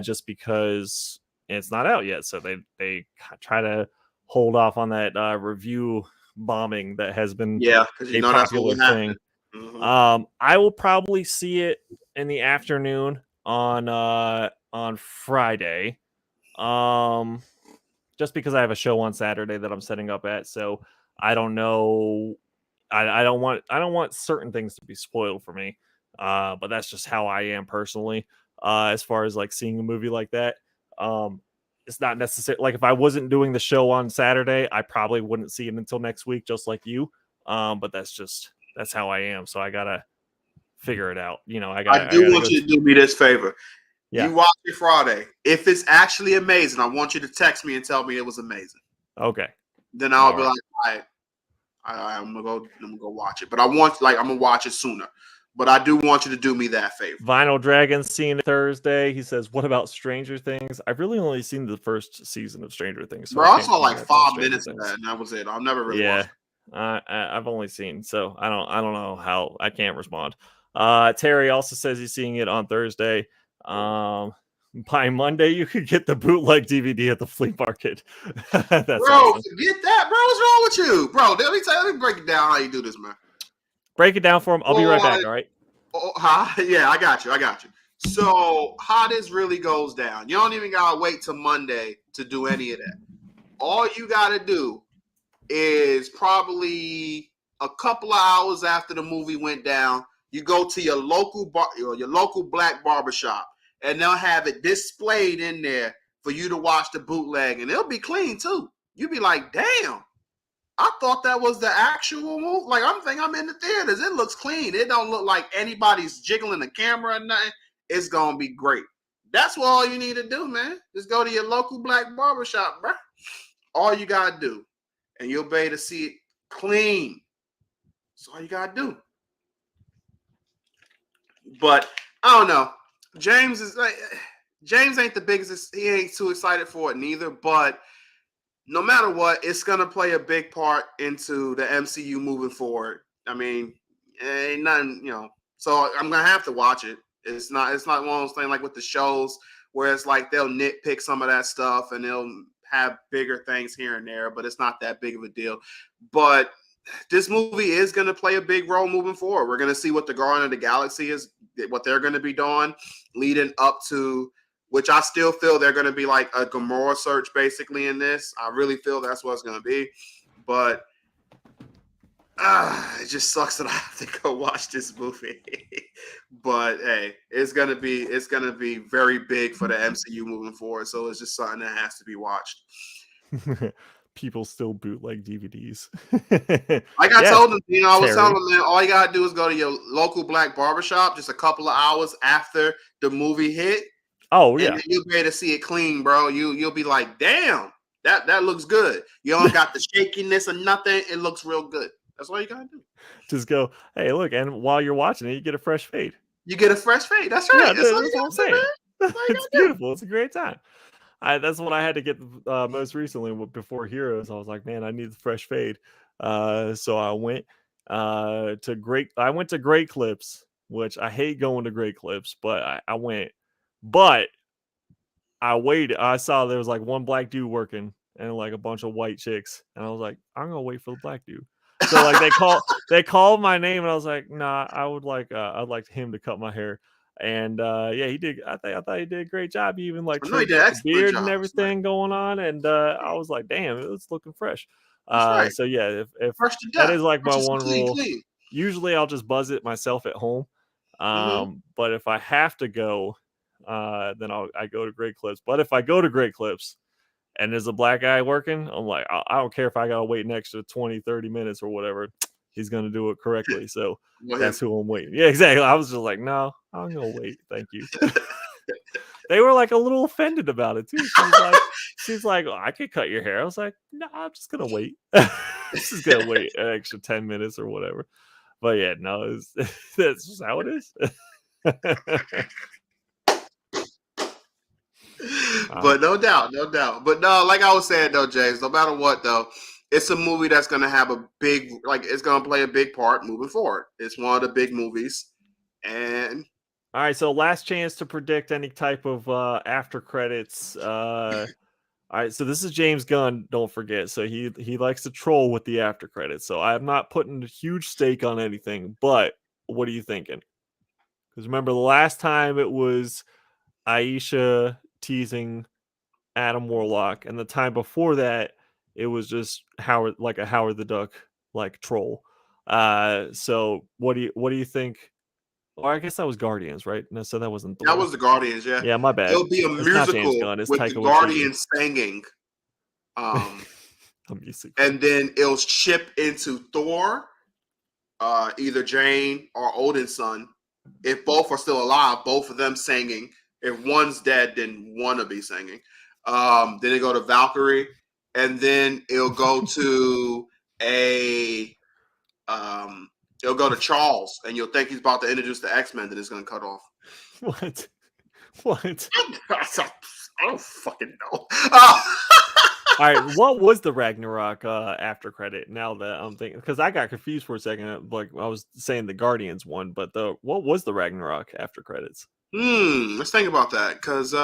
just because it's not out yet. So they try to hold off on that review bombing that has been because a that's what popular will thing. happen. Mm-hmm. I will probably see it in the afternoon on Friday. Just because I have a show on Saturday that I'm setting up at, so I don't know. I don't want certain things to be spoiled for me. But that's just how I am personally. As far as like seeing a movie like that. It's not necessary. Like if I wasn't doing the show on Saturday, I probably wouldn't see it until next week, just like you. But that's how I am. So I gotta figure it out. I I gotta do want go. you to do me this favor. Yeah. You watch it Friday. If it's actually amazing, I want you to text me and tell me it was amazing. Okay. Then I'll be right. like, I'm gonna go watch it. But I'm gonna watch it sooner. But I do want you to do me that favor. Vinyl Dragon seen it Thursday. He says, "What about Stranger Things?" I've really only seen the first season of Stranger Things, so Bro, I I can't saw like comment on 5 minutes of Things. that, and that was it. I've never really Yeah, watched I've only seen, so I don't know how I can't respond. Terry also says he's seeing it on Thursday. By Monday, you could get the bootleg DVD at the flea market. That's Bro, awesome. forget that, bro. What's wrong with you, bro? Let me break it down how you do this, man. Break it down for him. I'll be right back. All right. Yeah, I got you. So how this really goes down? You don't even gotta wait till Monday to do any of that. All you gotta do is probably a couple of hours after the movie went down. You go to your local your local black barbershop, and they'll have it displayed in there for you to watch the bootleg, and it'll be clean too. You'll be like, damn. I thought that was the actual move. Like I'm thinking I'm in the theaters. It looks clean. It don't look like anybody's jiggling the camera or nothing. It's gonna be great. That's what all you need to do, man. Just go to your local black barbershop, bro. All you gotta do, and you'll be able to see it clean. That's all you gotta do. But I don't know. James ain't the biggest. He ain't too excited for it neither. But no matter what, it's gonna play a big part into the MCU moving forward. I mean, ain't nothing, So I'm gonna have to watch it. It's not one of those things like with the shows where it's like they'll nitpick some of that stuff and they'll have bigger things here and there, but it's not that big of a deal. But this movie is going to play a big role moving forward. We're going to see what the Guardian of the Galaxy is, what they're going to be doing leading up to, which I still feel they're going to be like a Gamora search basically in this. I really feel that's what it's going to be. But it just sucks that I have to go watch this movie. But hey, it's gonna be very big for the MCU moving forward. So it's just something that has to be watched. People still bootleg DVDs. Like I told them, I was telling them, man, all you gotta do is go to your local black barbershop just a couple of hours after the movie hit. Oh yeah, and you'll be able to see it clean, bro. You'll be like, damn, that looks good. You don't got the shakiness or nothing. It looks real good. That's all you gotta do. Just go, hey, look, and while you're watching it, you get a fresh fade. You get a fresh fade. That's right. Yeah, that's what I'm saying. It's beautiful. It's a great time. That's what I had to get most recently before Heroes. I was like, man, I need the fresh fade. So I went to Great Clips, which I hate going to Great Clips, but I went. But I waited. I saw there was like one black dude working and like a bunch of white chicks, and I was like, I'm gonna wait for the black dude. So like they called my name, and I was like, nah, I'd like him to cut my hair. And yeah, he did. I thought he did a great job. He even like I know he trimmed did an out the excellent beard and job. That's right. everything going on. And I was like, damn, it's looking fresh. That's right. So yeah, if Fresh to that death. is like my Fresh as one clean, rule. clean. Usually I'll just buzz it myself at home. Mm-hmm. But if I have to go, then I go to Great Clips. But if I go to Great Clips and there's a black guy working, I'm like, I don't care if I gotta wait an extra 20, 30 minutes or whatever. He's gonna do it correctly. So Well, that's him. who I'm waiting. Yeah, exactly. I was just like, no, I'm gonna wait. Thank you. They were like a little offended about it too. She's like, oh, I could cut your hair. I was like, no, I'm just gonna wait. Just gonna wait an extra 10 minutes or whatever. But yeah, no, that's just how it is. But no doubt, no doubt. But no, like I was saying though, James, no matter what though, it's a movie that's gonna have a big, like it's gonna play a big part moving forward. It's one of the big movies, and All right, so last chance to predict any type of after credits. All right, so this is James Gunn. Don't forget. So he likes to troll with the after credits. So I'm not putting a huge stake on anything. But what are you thinking? Because remember the last time it was Aisha teasing Adam Warlock, and the time before that it was just Howard, like a Howard the Duck like troll. So what do you think? Or I guess that was Guardians, right? No, so that wasn't that Thor. was the Guardians. Yeah, Yeah, my bad. it'll be a It's not James musical Gunn. It's with Taika the Waititi. Guardians singing, A musical. and then it'll ship into Thor, either Jane or Odin's son. If both are still alive, both of them singing. If one's dead, then one will be singing. Then it go to Valkyrie, and then it'll go to a it'll go to Charles, and you'll think he's about to introduce the X-Men, then it's gonna cut off. What? What? I don't fucking know. All right, what was the Ragnarok after credit? Now that I'm thinking, because I got confused for a second, like I was saying the Guardians one, but what was the Ragnarok after credits? Let's think about that, because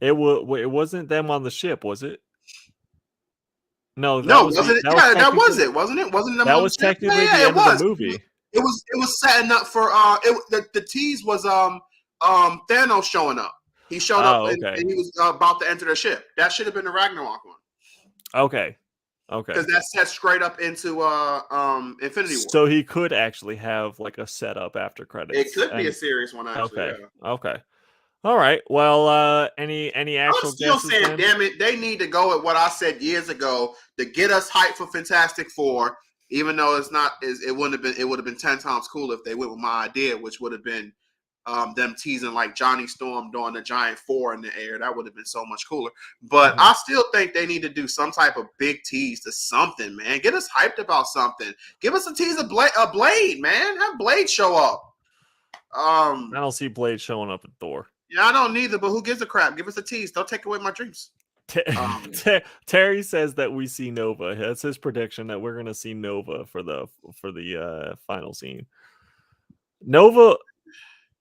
It wasn't them on the ship, was it? No, no, wasn't it? Yeah, that was it, wasn't it? Wasn't them that on was the ship? Yeah, technically yeah, the it end of the was. movie. It was setting up for the tease was Thanos showing up. He showed up Oh, and okay. he was about to enter the ship. That should have been the Ragnarok one. Okay. Because that set straight up into Infinity War. So he could actually have like a setup after credits. It could be a serious one, actually. Okay. Yeah. Okay. All right. Well, any actual I'm still guesses? saying, Then? damn it, they need to go with what I said years ago to get us hyped for Fantastic Four. Even though it would have been 10 times cooler if they went with my idea, which would have been them teasing like Johnny Storm doing the giant four in the air. That would have been so much cooler. But I still think they need to do some type of big tease to something, man. Get us hyped about something. Give us a tease of Blade, man. Have Blade show up. I don't see Blade showing up at Thor. Yeah, I don't neither, but who gives a crap? Give us a tease. Don't take away my dreams. Terry says that we see Nova. That's his prediction that we're going to see Nova for the final scene. Nova,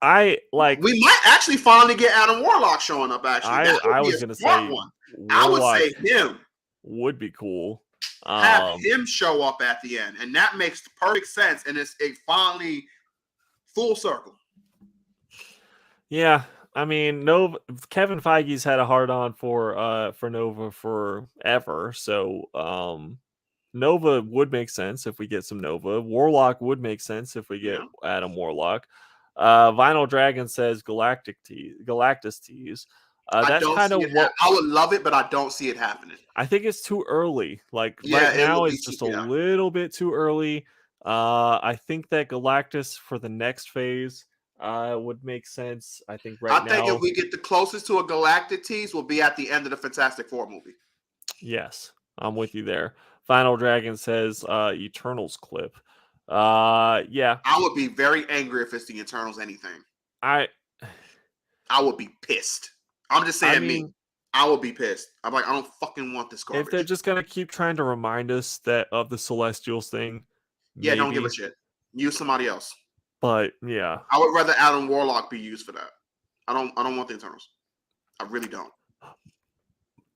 I like. We might actually finally get Adam Warlock showing up. Actually, I was going to say one. I would say him would be cool. Have him show up at the end, and that makes perfect sense. And it finally full circle. Yeah. I mean, Nova. Kevin Feige's had a hard on for Nova forever, so Nova would make sense if we get some Nova. Warlock would make sense if we get Adam Warlock. Vinyl Dragon says Galactus tease. That's kind of what I would love it, but I don't see it happening. I think it's too early. Like right now, it's just a little bit too early. I think that Galactus for the next phase would make sense. I think now. I think if we get the closest to a Galactic tease, will be at the end of the Fantastic Four movie. Yes, I'm with you there. Final Dragon says Eternals clip. Yeah. I would be very angry if it's the Eternals anything. I would be pissed. I'm just saying I would be pissed. I'm like, I don't fucking want this garbage. If they're just gonna keep trying to remind us that of the Celestials thing. Yeah, don't give a shit. Use somebody else. But yeah. I would rather Adam Warlock be used for that. I don't want the Eternals. I really don't.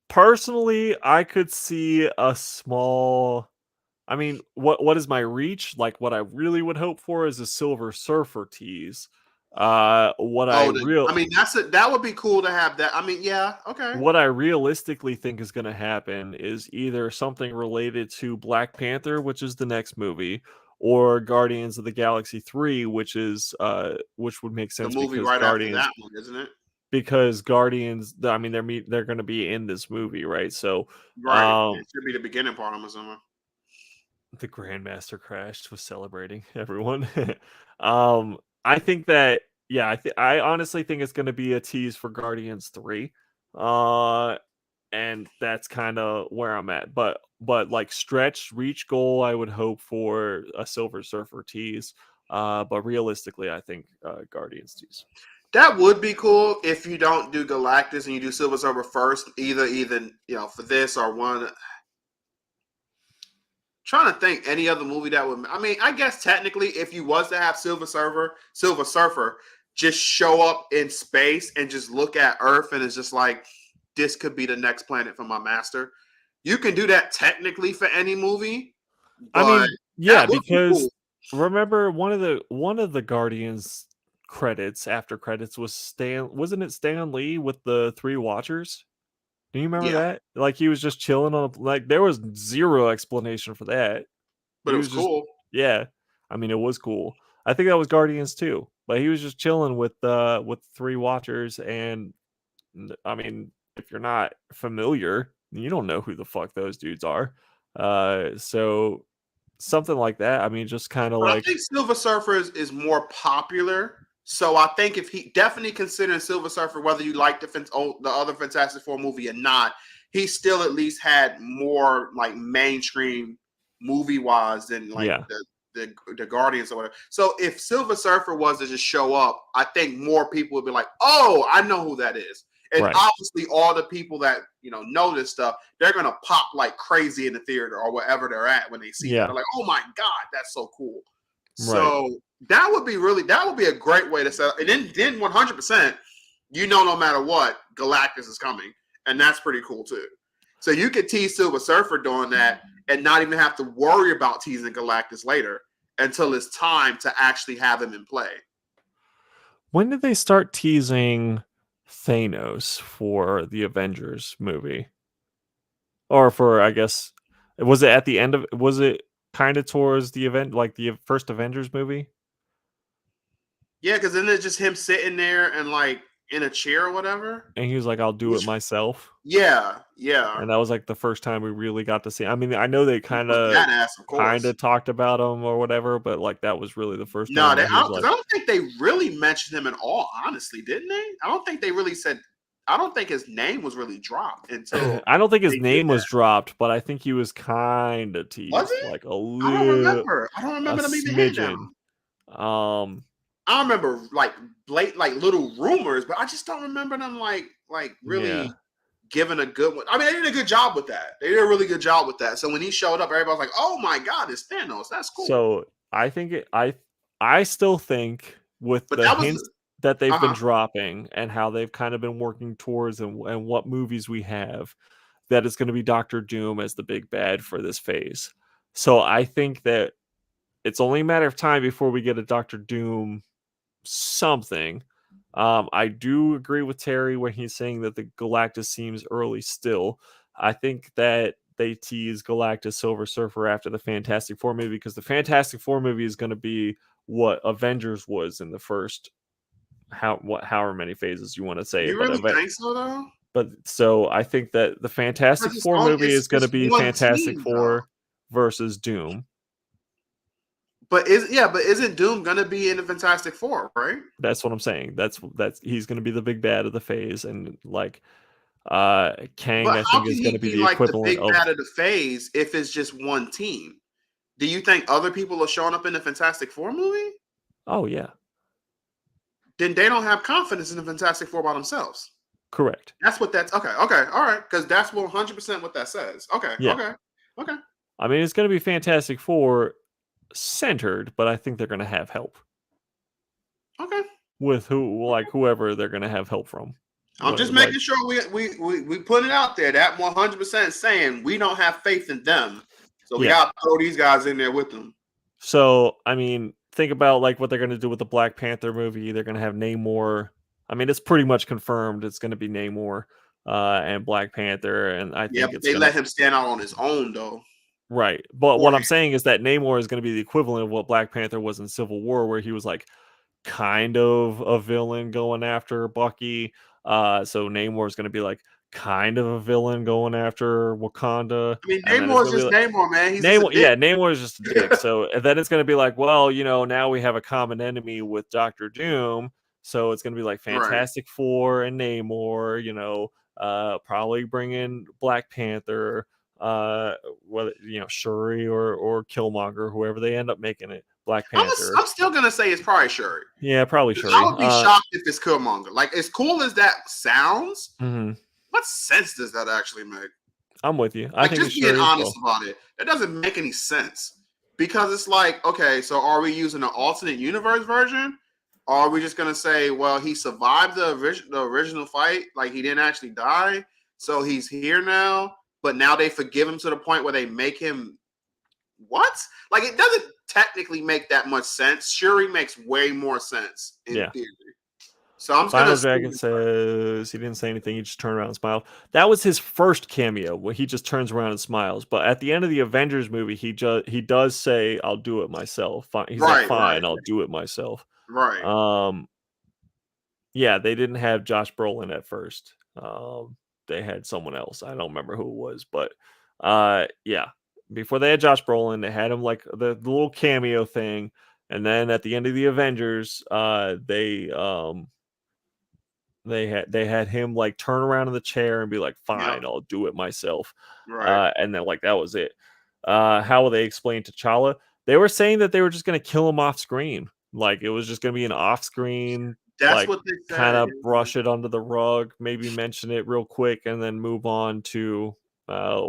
Personally, I could see a small I mean, what is my reach? Like, what I really would hope for is a Silver Surfer tease. What I Oh, real I mean, that would be cool to have that. I mean, yeah, okay. what I realistically think is going to happen is either something related to Black Panther, which is the next movie, or Guardians of the Galaxy 3, which would make The sense movie because right after that one, isn't it? Guardians, I mean, they're going to be in this movie, right? So, Right. It should be the beginning part, I'm assuming. the Grandmaster crashed was celebrating everyone. um, I think that yeah, I honestly think it's going to be a tease for Guardians 3. Uh, and that's kind of where I'm at. But like stretch reach goal, I would hope for a Silver Surfer tease. But realistically, I think Guardians tease. That would be cool if you don't do Galactus and you do Silver Surfer first, either for this or one. Trying to think any other movie that would. I mean, I guess technically, if you was to have Silver Surfer, just show up in space and just look at Earth, and it's just like this could be the next planet for my master. You can do that technically for any movie, I but mean, yeah, that would be because cool. remember one of the Guardians credits after credits was wasn't it Stan Lee with the three Watchers? Do you remember Yeah, that? Like he was just chilling on like there was zero explanation for that. but He it was was just cool. yeah. I mean, it was cool. I think that was Guardians too, but he was just chilling with three Watchers, and I mean, if you're not familiar, you don't know who the fuck those dudes are. So something like that. I mean, just kind of But I like think Silver Surfer is more popular. So I think if he definitely considering Silver Surfer, whether you like the other Fantastic Four movie or not, he still at least had more like mainstream movie wise than like yeah, the Guardians or whatever. So if Silver Surfer was to just show up, I think more people would be like, "Oh, I know who that is." And right, obviously, all the people that know this stuff, they're gonna pop like crazy in the theater or wherever they're at when they see that. yeah, They're like, "Oh my god, that's so cool!" right. So that would be a great way to set up. And then 100%, no matter what, Galactus is coming, and that's pretty cool too. So you could tease Silver Surfer doing that and not even have to worry about teasing Galactus later until it's time to actually have him in play. When did they start teasing Thanos for the Avengers movie? Or for I guess was it at the end of was it kind of towards the event like the first Avengers movie? Yeah, because then it's just him sitting there and like in a chair or whatever. And he was like, "I'll do it Which, myself." yeah, yeah. And that was like the first time we really got to see. I mean, I know they Which kind was of badass, of kind course. of talked about him or whatever, but like that was really the first No, time where he was because like, I don't think they really mentioned him at all. Honestly, didn't they? I don't think they really said. I don't think his name was really dropped until I don't think his they did name that. was dropped, but I think he was kind of Was teased it? like I don't a remember. I don't remember them even hitting smidgen. him. Um, I remember like like little rumors, but I just don't remember them like yeah. really giving a good one. I mean, they did a good job with that. They did a really good job with that. So when he showed up, everybody was like, "Oh my god, it's Thanos. That's cool." So I think I still think with But the that was hints that they've been uh-huh. dropping and how they've kind of been working towards and what movies we have, that it's going to be Doctor Doom as the big bad for this phase. So I think that it's only a matter of time before we get a Doctor Doom something. I do agree with Terry when he's saying that the Galactus seems early still. I think that they tease Galactus Silver Surfer after the Fantastic Four movie because the Fantastic Four movie is going to be what Avengers was in the first however many phases you want to say it, You really think so though? but so I think that the Fantastic Because Four movie is going to it's be one Fantastic team though. Four versus Doom. But isn't Doom gonna be in the Fantastic Four, right? That's what I'm saying. That's he's going to be the big bad of the phase, and like Kang, But I how think can is going he to be be the like the equivalent big of. bad of the phase if it's just one team? Do you think other people are showing up in the Fantastic Four movie? Oh yeah, Then they don't have confidence in the Fantastic Four by themselves. correct. That's what that's okay. Okay, all right, because that's 100% what that says. Okay, Yeah, okay, okay, I mean it's going to be Fantastic Four centered, but I think they're going to have help okay. with whoever they're going to have help from. I'm just Like making sure we put it out there. That 100% saying we don't have faith in them, So we gotta throw these guys in there with them. So, I mean, think about like what they're going to do with the Black Panther movie. They're going to have Namor. I mean, it's pretty much confirmed it's going to be Namor and Black Panther, and I Yeah, think but it's they going to let him stand out on his own though. right. But what I'm saying is that Namor is going to be the equivalent of what Black Panther was in Civil War, where he was like kind of a villain going after Bucky. So Namor is going to be like kind of a villain going after Wakanda, I mean, and then it's Namor's going to be just like, Namor, man. He's just a Namor, dick. yeah, Namor is just a dick. So then it's going to be like, well, you know, now we have a common enemy with Doctor Doom. So it's going to be like Right. Fantastic Four and Namor, you know, probably bring in Black Panther, whether, you know, Shuri or Killmonger, whoever they end up making it, Black Panther. I'm still gonna say it's probably Shuri. Yeah, probably I Shuri. would be shocked if it's Killmonger. Like, as cool as that sounds, what sense does that actually make? I'm with you. I Like, think it's just being Shuri as honest well. about it, it doesn't make any sense. Because it's like, okay, so are we using an alternate universe version? Or are we just gonna say, well, he survived the original fight, like he didn't actually die, so he's here now, but now they forgive him to the point where they make him what? Like, it doesn't technically make that much sense. Shuri makes way more sense in theory. So I'm just Final gonna Dragon says he didn't say anything. He just turned around and smiled. That was his first cameo where he just turns around and smiles. But at the end of the Avengers movie, he does say, "I'll do it myself." He's like, "Fine, I'll do it myself." Right. Yeah, they didn't have Josh Brolin at first. They had someone else. I don't remember who it was, but yeah. Before they had Josh Brolin, they had him like the little cameo thing, and then at the end of the Avengers, they had him like turn around in the chair and be like, "Fine, I'll do it myself." Right. And then like that was it. How will they explain T'Challa? They were saying that they were just gonna kill him off screen. Like it was just gonna be an off screen, That's like what they kind said. of brush it under the rug, maybe mention it real quick, and then move on to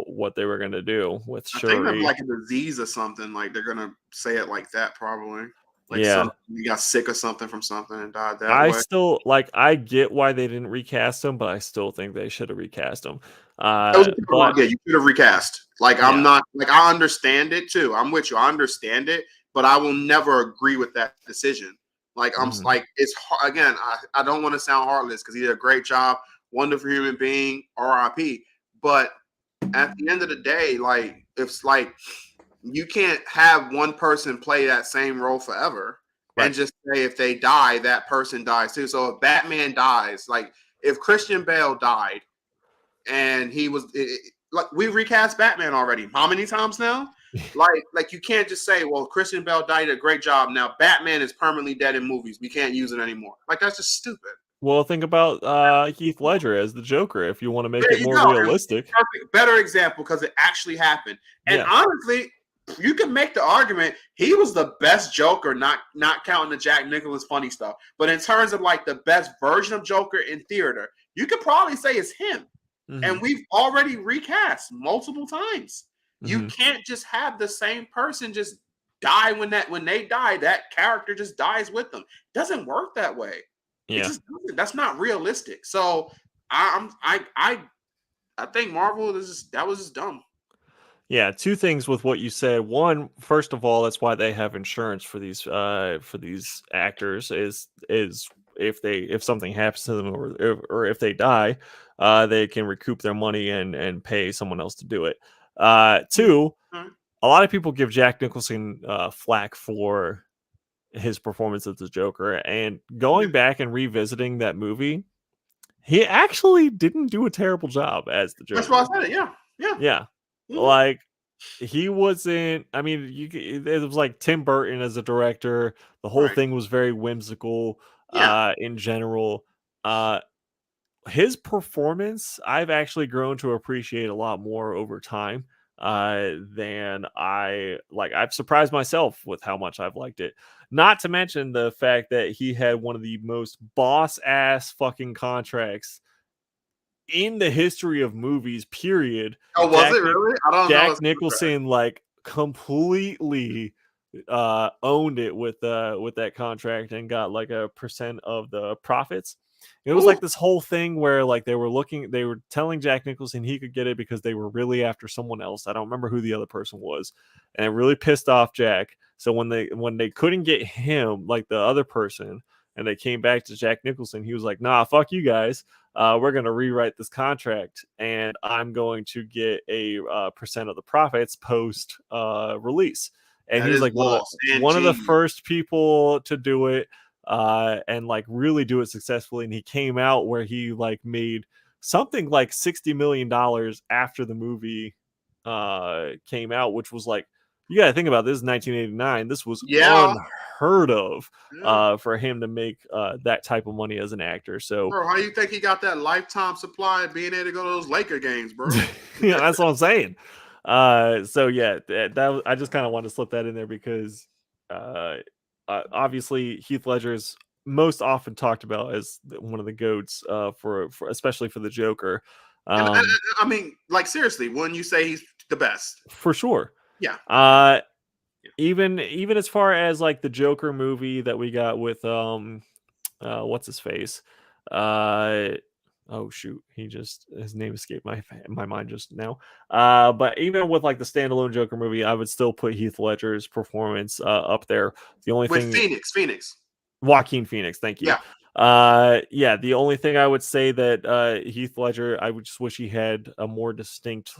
what they were gonna do with I think of Shuri. like a disease or something. Like they're gonna say it like that, probably. Like Yeah. some you got sick or something from something and died that I way. still like I get why they didn't recast him, but I still think they should have recast him. That was a But idea. You could have recast. Like I'm yeah. not like I understand it too. I'm with you. I understand it, but I will never agree with that decision. Like I'm like it's again. I don't want to sound heartless because he did a great job, wonderful human being, R.I.P. But at the end of the day, like it's like you can't have one person play that same role forever and just say if they die, that person dies too. So if Batman dies, like if Christian Bale died and he was like we recast Batman already. How many times now? Like you can't just say, well, Christian Bale died, did a great job. Now Batman is permanently dead in movies. We can't use it anymore. Like that's just stupid. Well, think about Heath Ledger as the Joker if you want to make There it you more go. realistic. Perfect, better example because it actually happened. And honestly, you can make the argument he was the best Joker, not counting the Jack Nicholson funny stuff. But in terms of like the best version of Joker in theater, you could probably say it's him. And we've already recast multiple times. You can't just have the same person just die when they die, that character just dies with them. It doesn't work that way. It just doesn't. That's not realistic. So I think Marvel that was just dumb. Yeah, two things with what you said. One, first of all, that's why they have insurance for these actors is if something happens to them or if they die, they can recoup their money and pay someone else to do it. Two, a lot of people give Jack Nicholson flack for his performance as the Joker, and going back and revisiting that movie, he actually didn't do a terrible job as the Joker. That's why I said it. Yeah. Like he wasn't. I mean, it was like Tim Burton as a director. The whole thing was very whimsical. In general, his performance I've actually grown to appreciate a lot more over time than I've surprised myself with how much I've liked it. Not to mention the fact that he had one of the most boss ass fucking contracts in the history of movies, period. Oh, was it really? I don't know. Jack Nicholson like completely owned it with that contract and got like a percent of the profits. It was like this whole thing where like they were telling Jack Nicholson he could get it because they were really after someone else. I don't remember who the other person was, and it really pissed off Jack. So when they couldn't get him, like the other person, and they came back to Jack Nicholson, he was like, "Nah, fuck you guys. We're gonna rewrite this contract, and I'm going to get a percent of the profits post release." And That he was is like boss and one of the genius. first people to do it, and like really do it successfully. And he came out where he like made something like $60 million after the movie came out, which was like, you got to think about this, is 1989. This was Yeah. unheard of Yeah. for him to make that type of money as an actor. So Bro, how you think he got that lifetime supply of being able to go to those Laker games, bro? yeah, that's what I'm saying. So yeah, I just kind of want to slip that in there because uh, obviously Heath Ledger's most often talked about as one of the goats for especially for the Joker. And Um, I mean, like seriously, wouldn't you say he's the best? for sure. Yeah. Uh, Yeah. even as far as like the Joker movie that we got with what's his face? Uh oh shoot, his name escaped my mind just now. But even with like the standalone Joker movie, I would still put Heath Ledger's performance up there. The only With thing Phoenix. Joaquin Phoenix, thank you. Yeah. Yeah, the only thing I would say that Heath Ledger, I would just wish he had a more distinct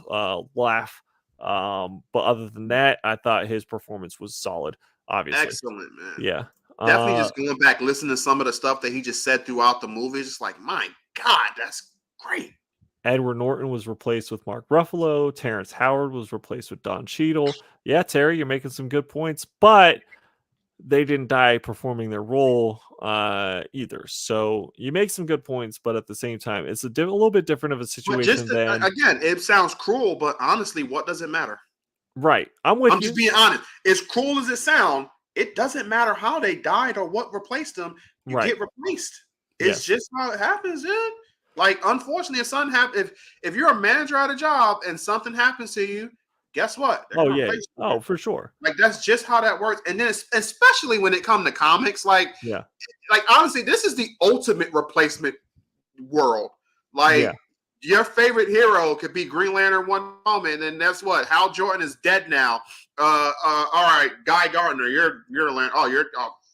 laugh. But other than that, I thought his performance was solid, obviously. Excellent, man. Yeah. Definitely just going back, listening to some of the stuff that he just said throughout the movie. It's just like, my God, that's great. Edward Norton was replaced with Mark Ruffalo. Terrence Howard was replaced with Don Cheadle. Yeah, Terry, you're making some good points, but they didn't die performing their role either. So you make some good points, but at the same time, it's a little bit different of a But just situation than again, it sounds cruel, but honestly, what does it matter? right. I'm with I'm you. just being honest. As cruel as it sounds, it doesn't matter how they died or what replaced them. You Right. get replaced. It's Yes. just how it happens, dude. Like, unfortunately, if you're a manager at a job and something happens to you, guess what? They're Oh gonna yeah. replace you. Oh, for sure. Like, that's just how that works. And then especially when it comes to comics, like Yeah. honestly, this is the ultimate replacement world. Yeah. Like, your favorite hero could be Green Lantern one moment, and that's what Hal Jordan is dead now. All right, Guy Gardner, you're a Lantern.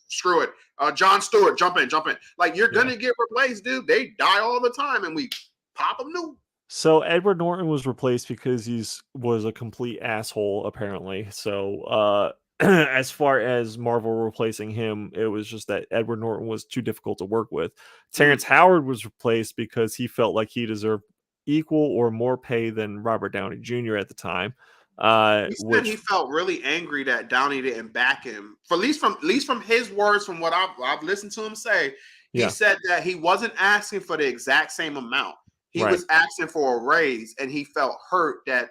Screw it. John Stewart, jump in. Like, you're gonna get replaced, dude. They die all the time, and we pop them new. So Edward Norton was replaced because was a complete asshole, apparently. So as far as Marvel replacing him, it was just that Edward Norton was too difficult to work with. Terrence Howard was replaced because he felt like he deserved equal or more pay than Robert Downey Jr. at the time. He said he Which felt really angry that Downey didn't back him. For at least from his words, from what I've listened to him say, he said that he wasn't asking for the exact same amount. He was asking for a raise, and he felt hurt that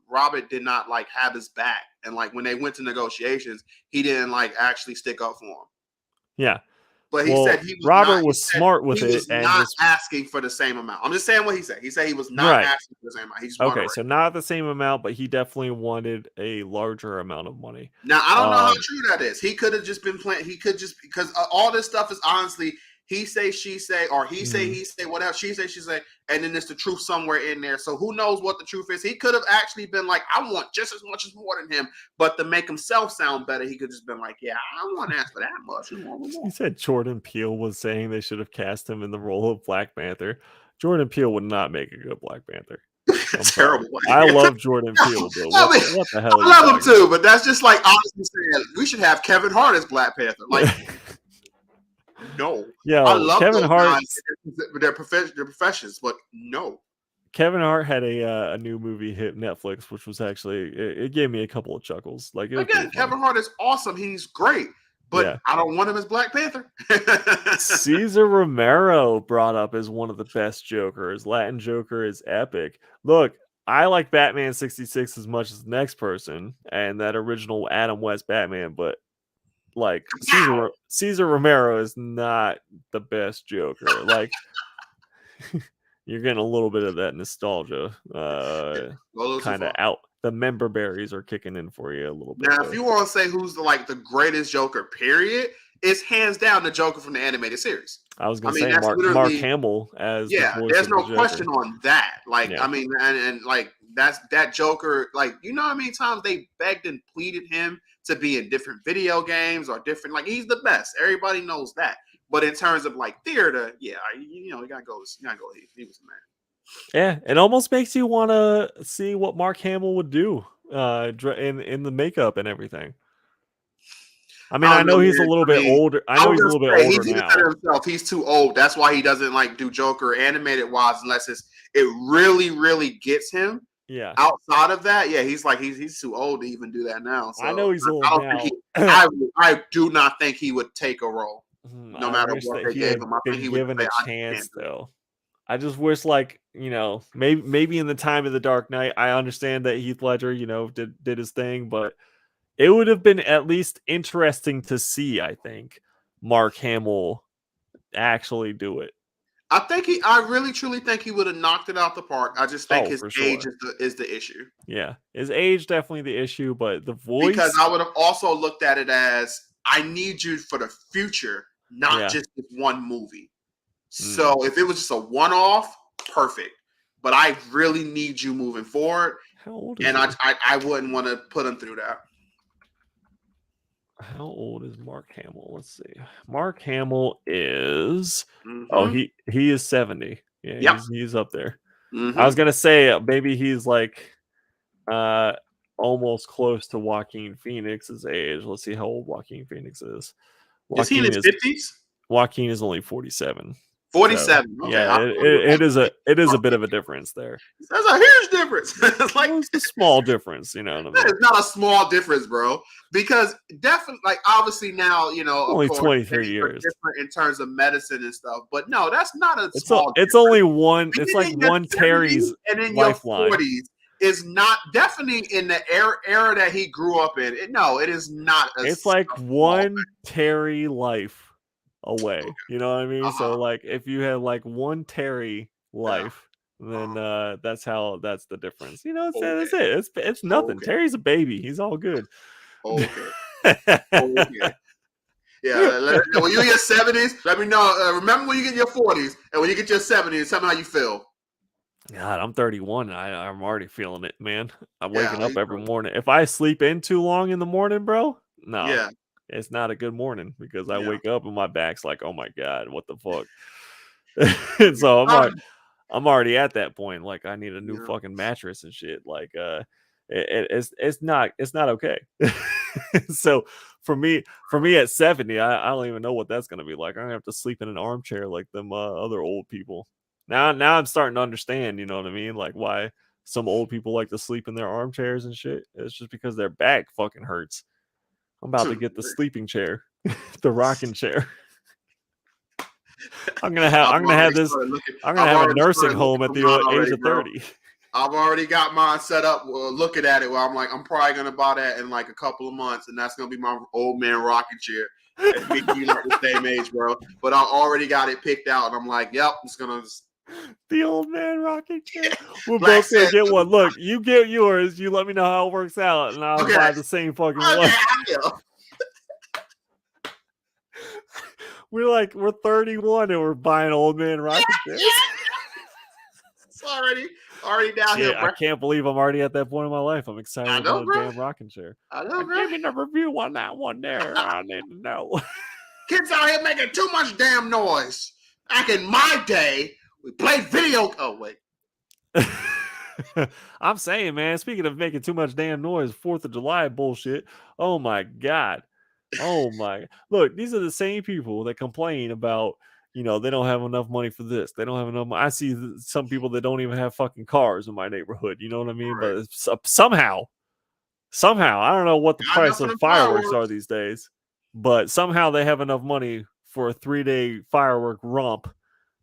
Robert did not like have his back, and like when they went to negotiations, he didn't like actually stick up for him. Yeah. But he said he was Robert was smart with it and not just asking for the same amount. I'm just saying what he said. He said he was not asking for the same amount. He just wanted okay, so not the same amount, but he definitely wanted a larger amount of money. Now, I don't know how true that is. He could have just been playing. He could just, because all this stuff is honestly he say, she say, or he say, he say, whatever, she say, she say, and then there's the truth somewhere in there. So who knows what the truth is? He could have actually been like, I want just as much as more than him, but to make himself sound better, he could just been like, yeah, I don't want to ask for that much. He said Jordan Peele was saying they should have cast him in the role of Black Panther. Jordan Peele would not make a good Black Panther. Terrible. I love Jordan Peele, but what the hell? I love him too, but that's just like honestly saying we should have Kevin Hart as Black Panther. Like, no, yeah, I love Kevin Hart. Their professions, but no. Kevin Hart had a new movie hit Netflix, which was actually it gave me a couple of chuckles. Like again, Kevin Hart is awesome; he's great, but I don't want him as Black Panther. Cesar Romero brought up as one of the best Jokers. Latin Joker is epic. Look, I like Batman 66 as much as the next person and that original Adam West Batman, but like Cesar Romero is not the best Joker. Like you're getting a little bit of that nostalgia kind of out. The member berries are kicking in for you a little bit. Now, if you want to say who's the greatest Joker, period, it's hands down the Joker from the animated series. I was I gonna mean, say that's Mark literally, Hamill as the yeah, voice there's of the no question Joker. on that. Like, Yeah. I mean, and like that Joker, like, you know how many times they begged and pleaded him to be in different video games or different, like, he's the best. Everybody knows that. But in terms of like theater, yeah, you know, you gotta go. He was the man. Yeah, it almost makes you want to see what Mark Hamill would do in the makeup and everything. I mean, I I don't know, know he's a man. little I bit mean, older. I I know was he's a gonna little bit say older he's even said now. it himself. He's too old. That's why he doesn't like do Joker animated wise unless it really, really gets him. Yeah, Outside of that, yeah, he's too old to even do that now. I So know he's I old don't think now. I do not think he would take a role, no I matter wish what that they he gave had him. I think been he would given say, a "I just can't chance, do it." though. I just wish, like, maybe in the time of the Dark Knight, I understand that Heath Ledger, did his thing, but it would have been at least interesting to see, I think, Mark Hamill actually do it. I really truly think he would have knocked it out the park. I just think Oh, his for age sure. is the issue. Yeah, his age definitely the issue, but the Because voice, I would have also looked at it as I need you for the future, not yeah. just this one movie. Mm. So if it was just a one-off, perfect. But I really need you moving forward, How old is and he? I wouldn't want to put him through that. How old is Mark Hamill? Let's see. Mark Hamill is Mm-hmm. he is 70. Yeah, Yep. he's up there. I Mm-hmm. was gonna say maybe he's like uh almost close to Joaquin Phoenix's age. Let's see how old Joaquin Phoenix is. Is he in Joaquin his is 50s? Joaquin is only 47. So 47. Okay. yeah, it is a bit of a difference there. That's a huge difference. It's like, Well, it's a small difference, you know what I that mean? is not a small difference, bro. Because definitely, like, obviously now, you know, of Only course, 23 things are years. different in terms of medicine and stuff. But no, that's not a It's small it's difference. only one. It's Being like in your one 70s Terry's and in your lifeline. 40s is not definitely in the era that he grew up in. No, it is not a It's like small one Terry life away. thing. You know what I mean? Uh-huh. So like if you had like one Terry Yeah. life, then Uh-huh. that's the difference. That's Okay. it. It's nothing. Okay. Terry's a baby. He's all good. Okay. Okay. Yeah, when you get 70s, let me know. Remember when you get your 40s, and when you get your 70s, tell me how you feel. God, I'm 31. I'm already feeling it, man. I'm Yeah, waking up every morning. If I sleep in too long in the morning, bro, no, yeah, it's not a good morning because I yeah. wake up and my back's like, oh my God, what the fuck? And so I'm already at that point. Like I need a new Yeah. fucking mattress and shit. Like it's not okay. So for me at 70, I don't even know what that's gonna be like. I'm gonna have to sleep in an armchair like them other old people. Now I'm starting to understand, you know what I mean? Like why some old people like to sleep in their armchairs and shit. It's just because their back fucking hurts. I'm about to get the sleeping chair, the rocking chair. I'm gonna have this. I'm gonna I've have a already nursing started home looking at for mine the age already, of bro. 30. I've already got mine set up, looking at it. Where I'm like, I'm probably gonna buy that in like a couple of months, and that's gonna be my old man rocking chair. And me and you like the same age, bro. But I already got it picked out, and I'm like, yep, it's gonna. The old man rocking chair. We're Black both gonna said, get one. Look, you get yours. You let me know how it works out, and I'll okay, buy the same fucking okay, one. I feel. We're 31 and we're buying old man rocking chairs. It's already downhill, Shit, I bro. can't believe I'm already at that point in my life. I'm excited I know, about a bro. damn rocking chair. I know, bro. Give me the review on that one there. I need to know. Kids out here making too much damn noise. Back in my day, we played video. Oh wait. I'm saying, man, speaking of making too much damn noise, 4th of July bullshit. Oh my God. Oh my. Look, these are the same people that complain about, they don't have enough money for this. They don't have enough money. I see some people that don't even have fucking cars in my neighborhood. You know what I mean? Right. But somehow, I don't know what the Got enough price for of the fireworks are fireworks. these days, but somehow they have enough money for a 3-day firework romp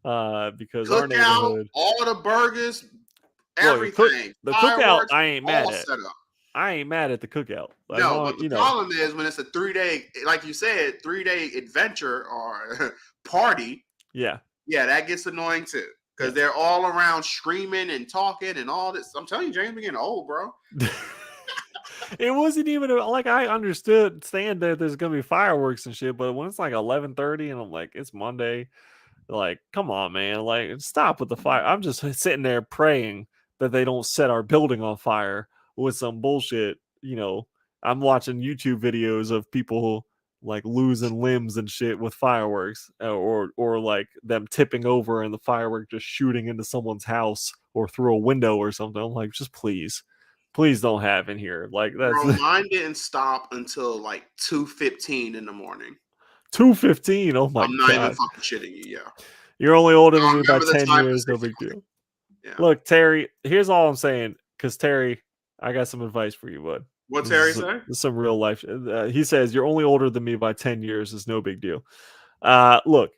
because our Cookout, neighborhood, all the burgers, look, everything. the cookout, Fireworks, I ain't mad all at. set up. I ain't mad at the cookout. As No, long, but the problem is when it's a 3-day, like you said, 3-day adventure or party. yeah. Yeah, that gets annoying too. Because they're all around screaming and talking and all this. I'm telling you, James, we're getting old, bro. It wasn't even like I understood saying that there's gonna be fireworks and shit, but when it's like 11:30 and I'm like, it's Monday, Like, come on, man. Like, stop with the fire. I'm just sitting there praying that they don't set our building on fire with some bullshit. I'm watching YouTube videos of people like losing limbs and shit with fireworks, or like them tipping over and the firework just shooting into someone's house or through a window or something. I'm like, just please don't have in here. Like, that's Bro, mine didn't stop until like 2:15 in the morning. 2:15. Oh my I'm not even god. fucking shitting you. Yeah. You're only older than I me by remember the 10 time years, no big specifically. deal. Yeah. Look, Terry, here's all I'm saying, because Terry, I got some advice for you, bud. What This Terry is, say? this is some real life. He says, you're only older than me by 10 years, is no big deal. Look,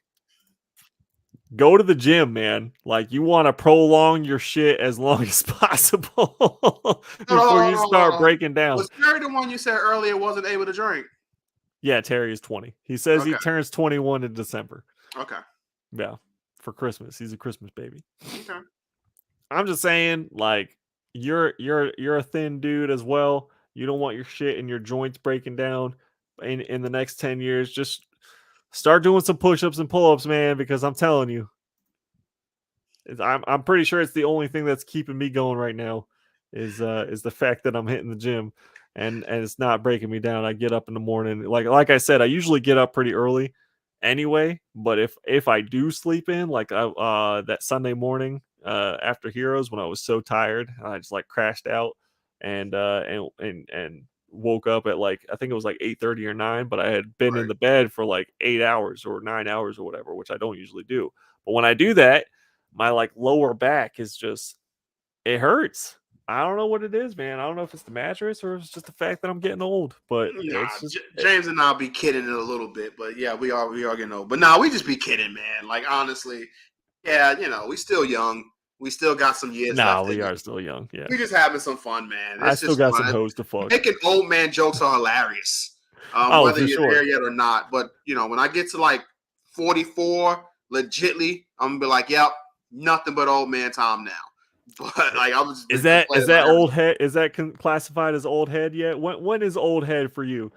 go to the gym, man. Like, you want to prolong your shit as long as possible before you start breaking down. Was Terry the one you said earlier wasn't able to drink? Yeah, Terry is 20. He says he Okay. turns 21 in December. Okay. Yeah, for Christmas. He's a Christmas baby. Okay. I'm just saying, like, you're a thin dude as well. You don't want your shit and your joints breaking down in the next 10 years. Just start doing some push-ups and pull-ups, man, because I'm telling you, I'm pretty sure it's the only thing that's keeping me going right now is the fact that I'm hitting the gym and it's not breaking me down. I get up in the morning. Like I said, I usually get up pretty early anyway, but if I do sleep in, like that Sunday morning after Heroes when I was so tired, I just like crashed out and woke up at like I think it was like 8:30 or 9, but I had been in Right. the bed for like 8 hours or 9 hours or whatever, which I don't usually do. But when I do that, my like lower back is just it hurts. I don't know what it is, man. I don't know if it's the mattress or it's just the fact that I'm getting old, but Nah, it's just James and I'll be kidding it a little bit, but yeah, we are getting old. But nah, we just be kidding, man. Like honestly, yeah, we still young. We still got some years nah, left in we us. are still young. Yeah. We just having some fun, man. I It's still just got some fun. hoes to fuck. Making old man jokes are hilarious. Oh, Whether for you're there sure. yet or not. But when I get to like 44, legitly, I'm gonna be like, yep, nothing but old man time now. But like I was Is just that complaining is about that everything. old head? Is that classified as old head yet? When is old head for you?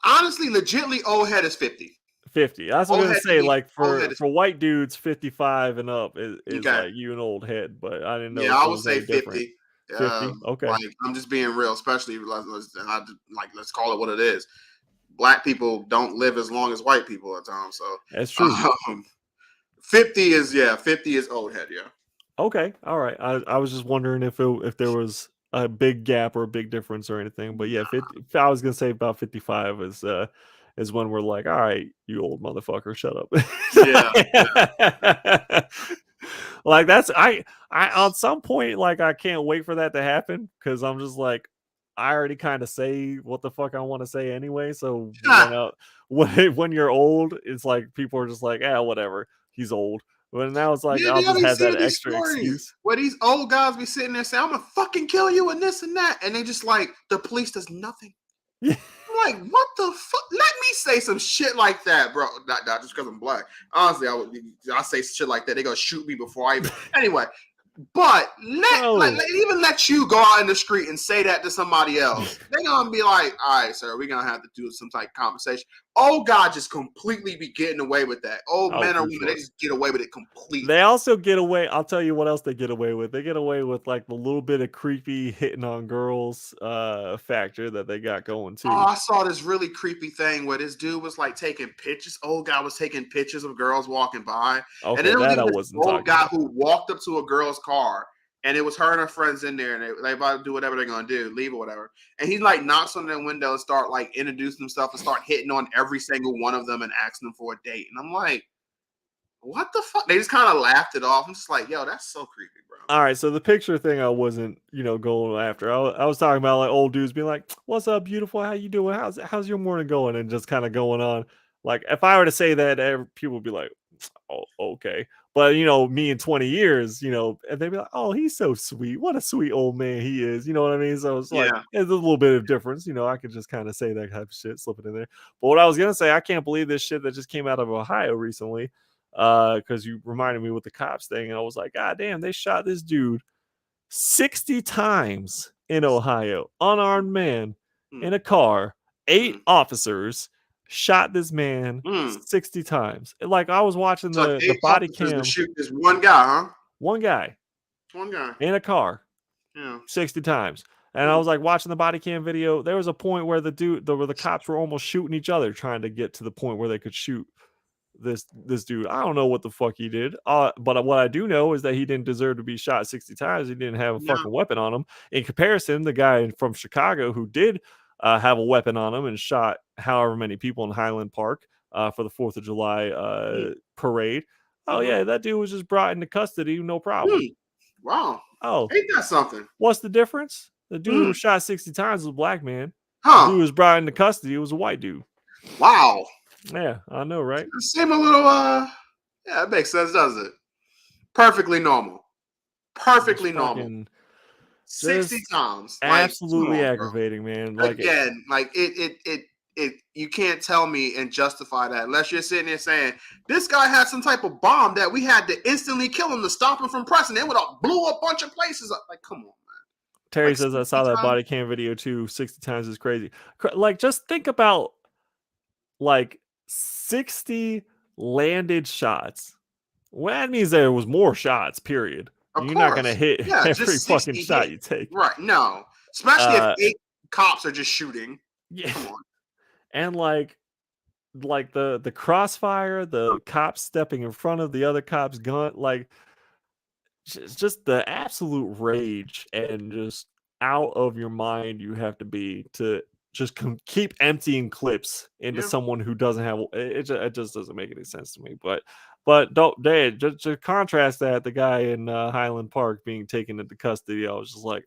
Honestly, legitly, old head is 50. 50. That's what I'm Old gonna head to say. me, Like old head for is white dudes, 55 and up is okay. like you an old head. But I didn't know Yeah, if I it would was say any different. 50. 50. Okay, Like I'm just being real, especially let's call it what it is. Black people don't live as long as white people at times, so that's true. um, 50 is old head, yeah. Okay, all right. I was just wondering if there was a big gap or a big difference or anything. But yeah, 50. I was gonna say about 55 is when we're like, all right, you old motherfucker, shut up. Yeah, Like that's I on some point like I can't wait for that to happen because I'm just like I already kind of say what the fuck I want to say anyway. So yeah. when you're old, it's like people are just like, whatever, he's old. But now it's like Man, I'll they just always have that see these extra stories excuse. where these old guys be sitting there saying, "I'm gonna fucking kill you" and this and that, and they just like the police does nothing. Yeah. I'm like, what the fuck? Let me say some shit like that, bro. Not just because I'm black. Honestly, I say shit like that. They gonna shoot me before I even. Anyway, but Bro. even let you go out in the street and say that to somebody else. They're gonna be like, all right, sir, we're gonna have to do some type of conversation. Oh God, just completely be getting away with that. Old Oh, men or for women, they sure. just get away with it completely. They also get away. I'll tell you what else they get away with. They get away with like the little bit of creepy hitting on girls factor that they got going Oh, too. I saw this really creepy thing where this dude was like taking pictures. Old guy was taking pictures of girls walking by, and Okay, then there was that even I this wasn't old talking guy about. who walked up to a girl's car, and it was her and her friends in there, and they about to do whatever they're gonna do, leave or whatever. And he like knocks on their window and start like introducing himself and start hitting on every single one of them and asking them for a date. And I'm like, what the fuck? They just kind of laughed it off. I'm just like, yo, that's so creepy, bro. All right, so the picture thing I wasn't, going after. I was talking about like old dudes being like, "What's up, beautiful? How you doing? How's your morning going?" And just kind of going on. Like if I were to say that, people would be like, "Oh, okay." But me in 20 years, and they'd be like, "Oh, he's so sweet. What a sweet old man he is." You know what I mean? So it's like Yeah, there's a little bit of difference. I could just kind of say that type of shit, slip it in there. But what I was gonna say, I can't believe this shit that just came out of Ohio recently because you reminded me with the cops thing, and I was like, God damn, they shot this dude 60 times in Ohio, unarmed man mm, in a car, eight mm. officers. shot this man 60 times. Like I was watching So the eight body officers to cam. shoot this one guy, huh? One guy One guy. in a car. Yeah. 60 times. And I was like watching the body cam video. There was a point where the cops were almost shooting each other, trying to get to the point where they could shoot this dude. I don't know what the fuck he did. But what I do know is that he didn't deserve to be shot 60 times. He didn't have a fucking weapon on him. In comparison, the guy from Chicago who did have a weapon on him and shot however many people in Highland Park for the 4th of July parade. Oh yeah, that dude was just brought into custody, no problem. Wow. Oh, ain't that something? What's the difference? The dude who was shot 60 times was a black man. Huh. The dude who was brought into custody, it was a white dude. Wow. Yeah, I know, right? Seem a little yeah, that makes sense, does it? Perfectly normal. Perfectly normal. 60 times. Absolutely aggravating, man. Like again, like it you can't tell me and justify that unless you're sitting there saying this guy had some type of bomb that we had to instantly kill him to stop him from pressing. It would have blew a bunch of places up. Like, come on, man. Terry says I saw that body cam video too. 60 times is crazy. Like, just think about like 60 landed shots. Well, that means there was more shots, period. You're not going to hit every fucking shot you take. Right. No. Especially if 8 cops are just shooting. Yeah. Come on. And like the crossfire, the cops stepping in front of the other cop's gun, like just the absolute rage and just out of your mind you have to be to just keep emptying clips into someone who doesn't have it just doesn't make any sense to me. But don't just to contrast that, the guy in Highland Park being taken into custody, I was just like,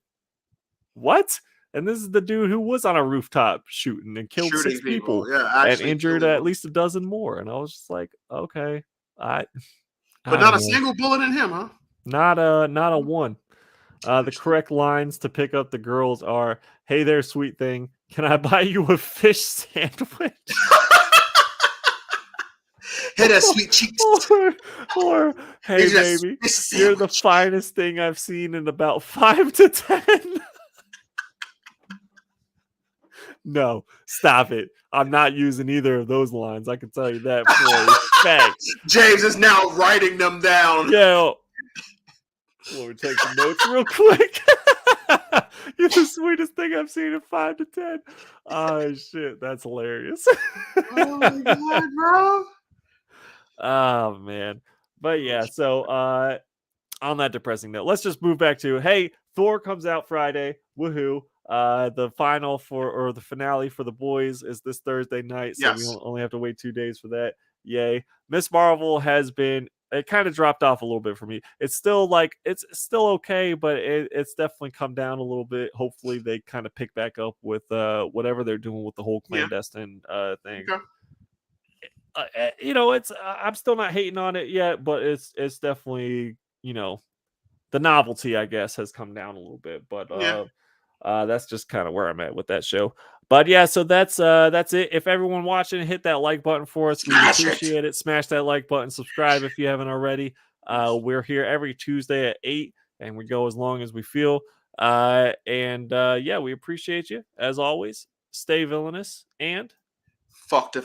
what? And this is the dude who was on a rooftop shooting and killed 6 people and injured at least a dozen more. And I was just like, okay, but not a single bullet in him, huh? Not a one. The correct lines to pick up the girls are, "Hey there, sweet thing. Can I buy you a fish sandwich?" Hey there, sweet cheeks. Or hey baby, you're the finest thing I've seen in about 5 to 10. No, stop it. I'm not using either of those lines. I can tell you that for a fact. James is now writing them down. Yeah. Let me take some notes real quick. You're the sweetest thing I've seen in 5 to 10. Oh shit, that's hilarious. Oh my god, bro. Oh man. But yeah, so on that depressing note, let's just move back to, hey, Thor comes out Friday. Woohoo. The the finale for The Boys is this Thursday night, so we only have to wait 2 days for that. Yay. Miss Marvel has been, it kind of dropped off a little bit for me. It's still okay, but it's definitely come down a little bit. Hopefully they kind of pick back up with whatever they're doing with the whole clandestine thing. Okay. It's I'm still not hating on it yet, but it's definitely, the novelty, I guess, has come down a little bit. But that's just kind of where I'm at with that show. But yeah, so that's it. If everyone watching, hit that like button for us. We appreciate it. Smash that like button. Subscribe if you haven't already. We're here every Tuesday at 8, and we go as long as we feel. Yeah, we appreciate you as always. Stay villainous and fuck the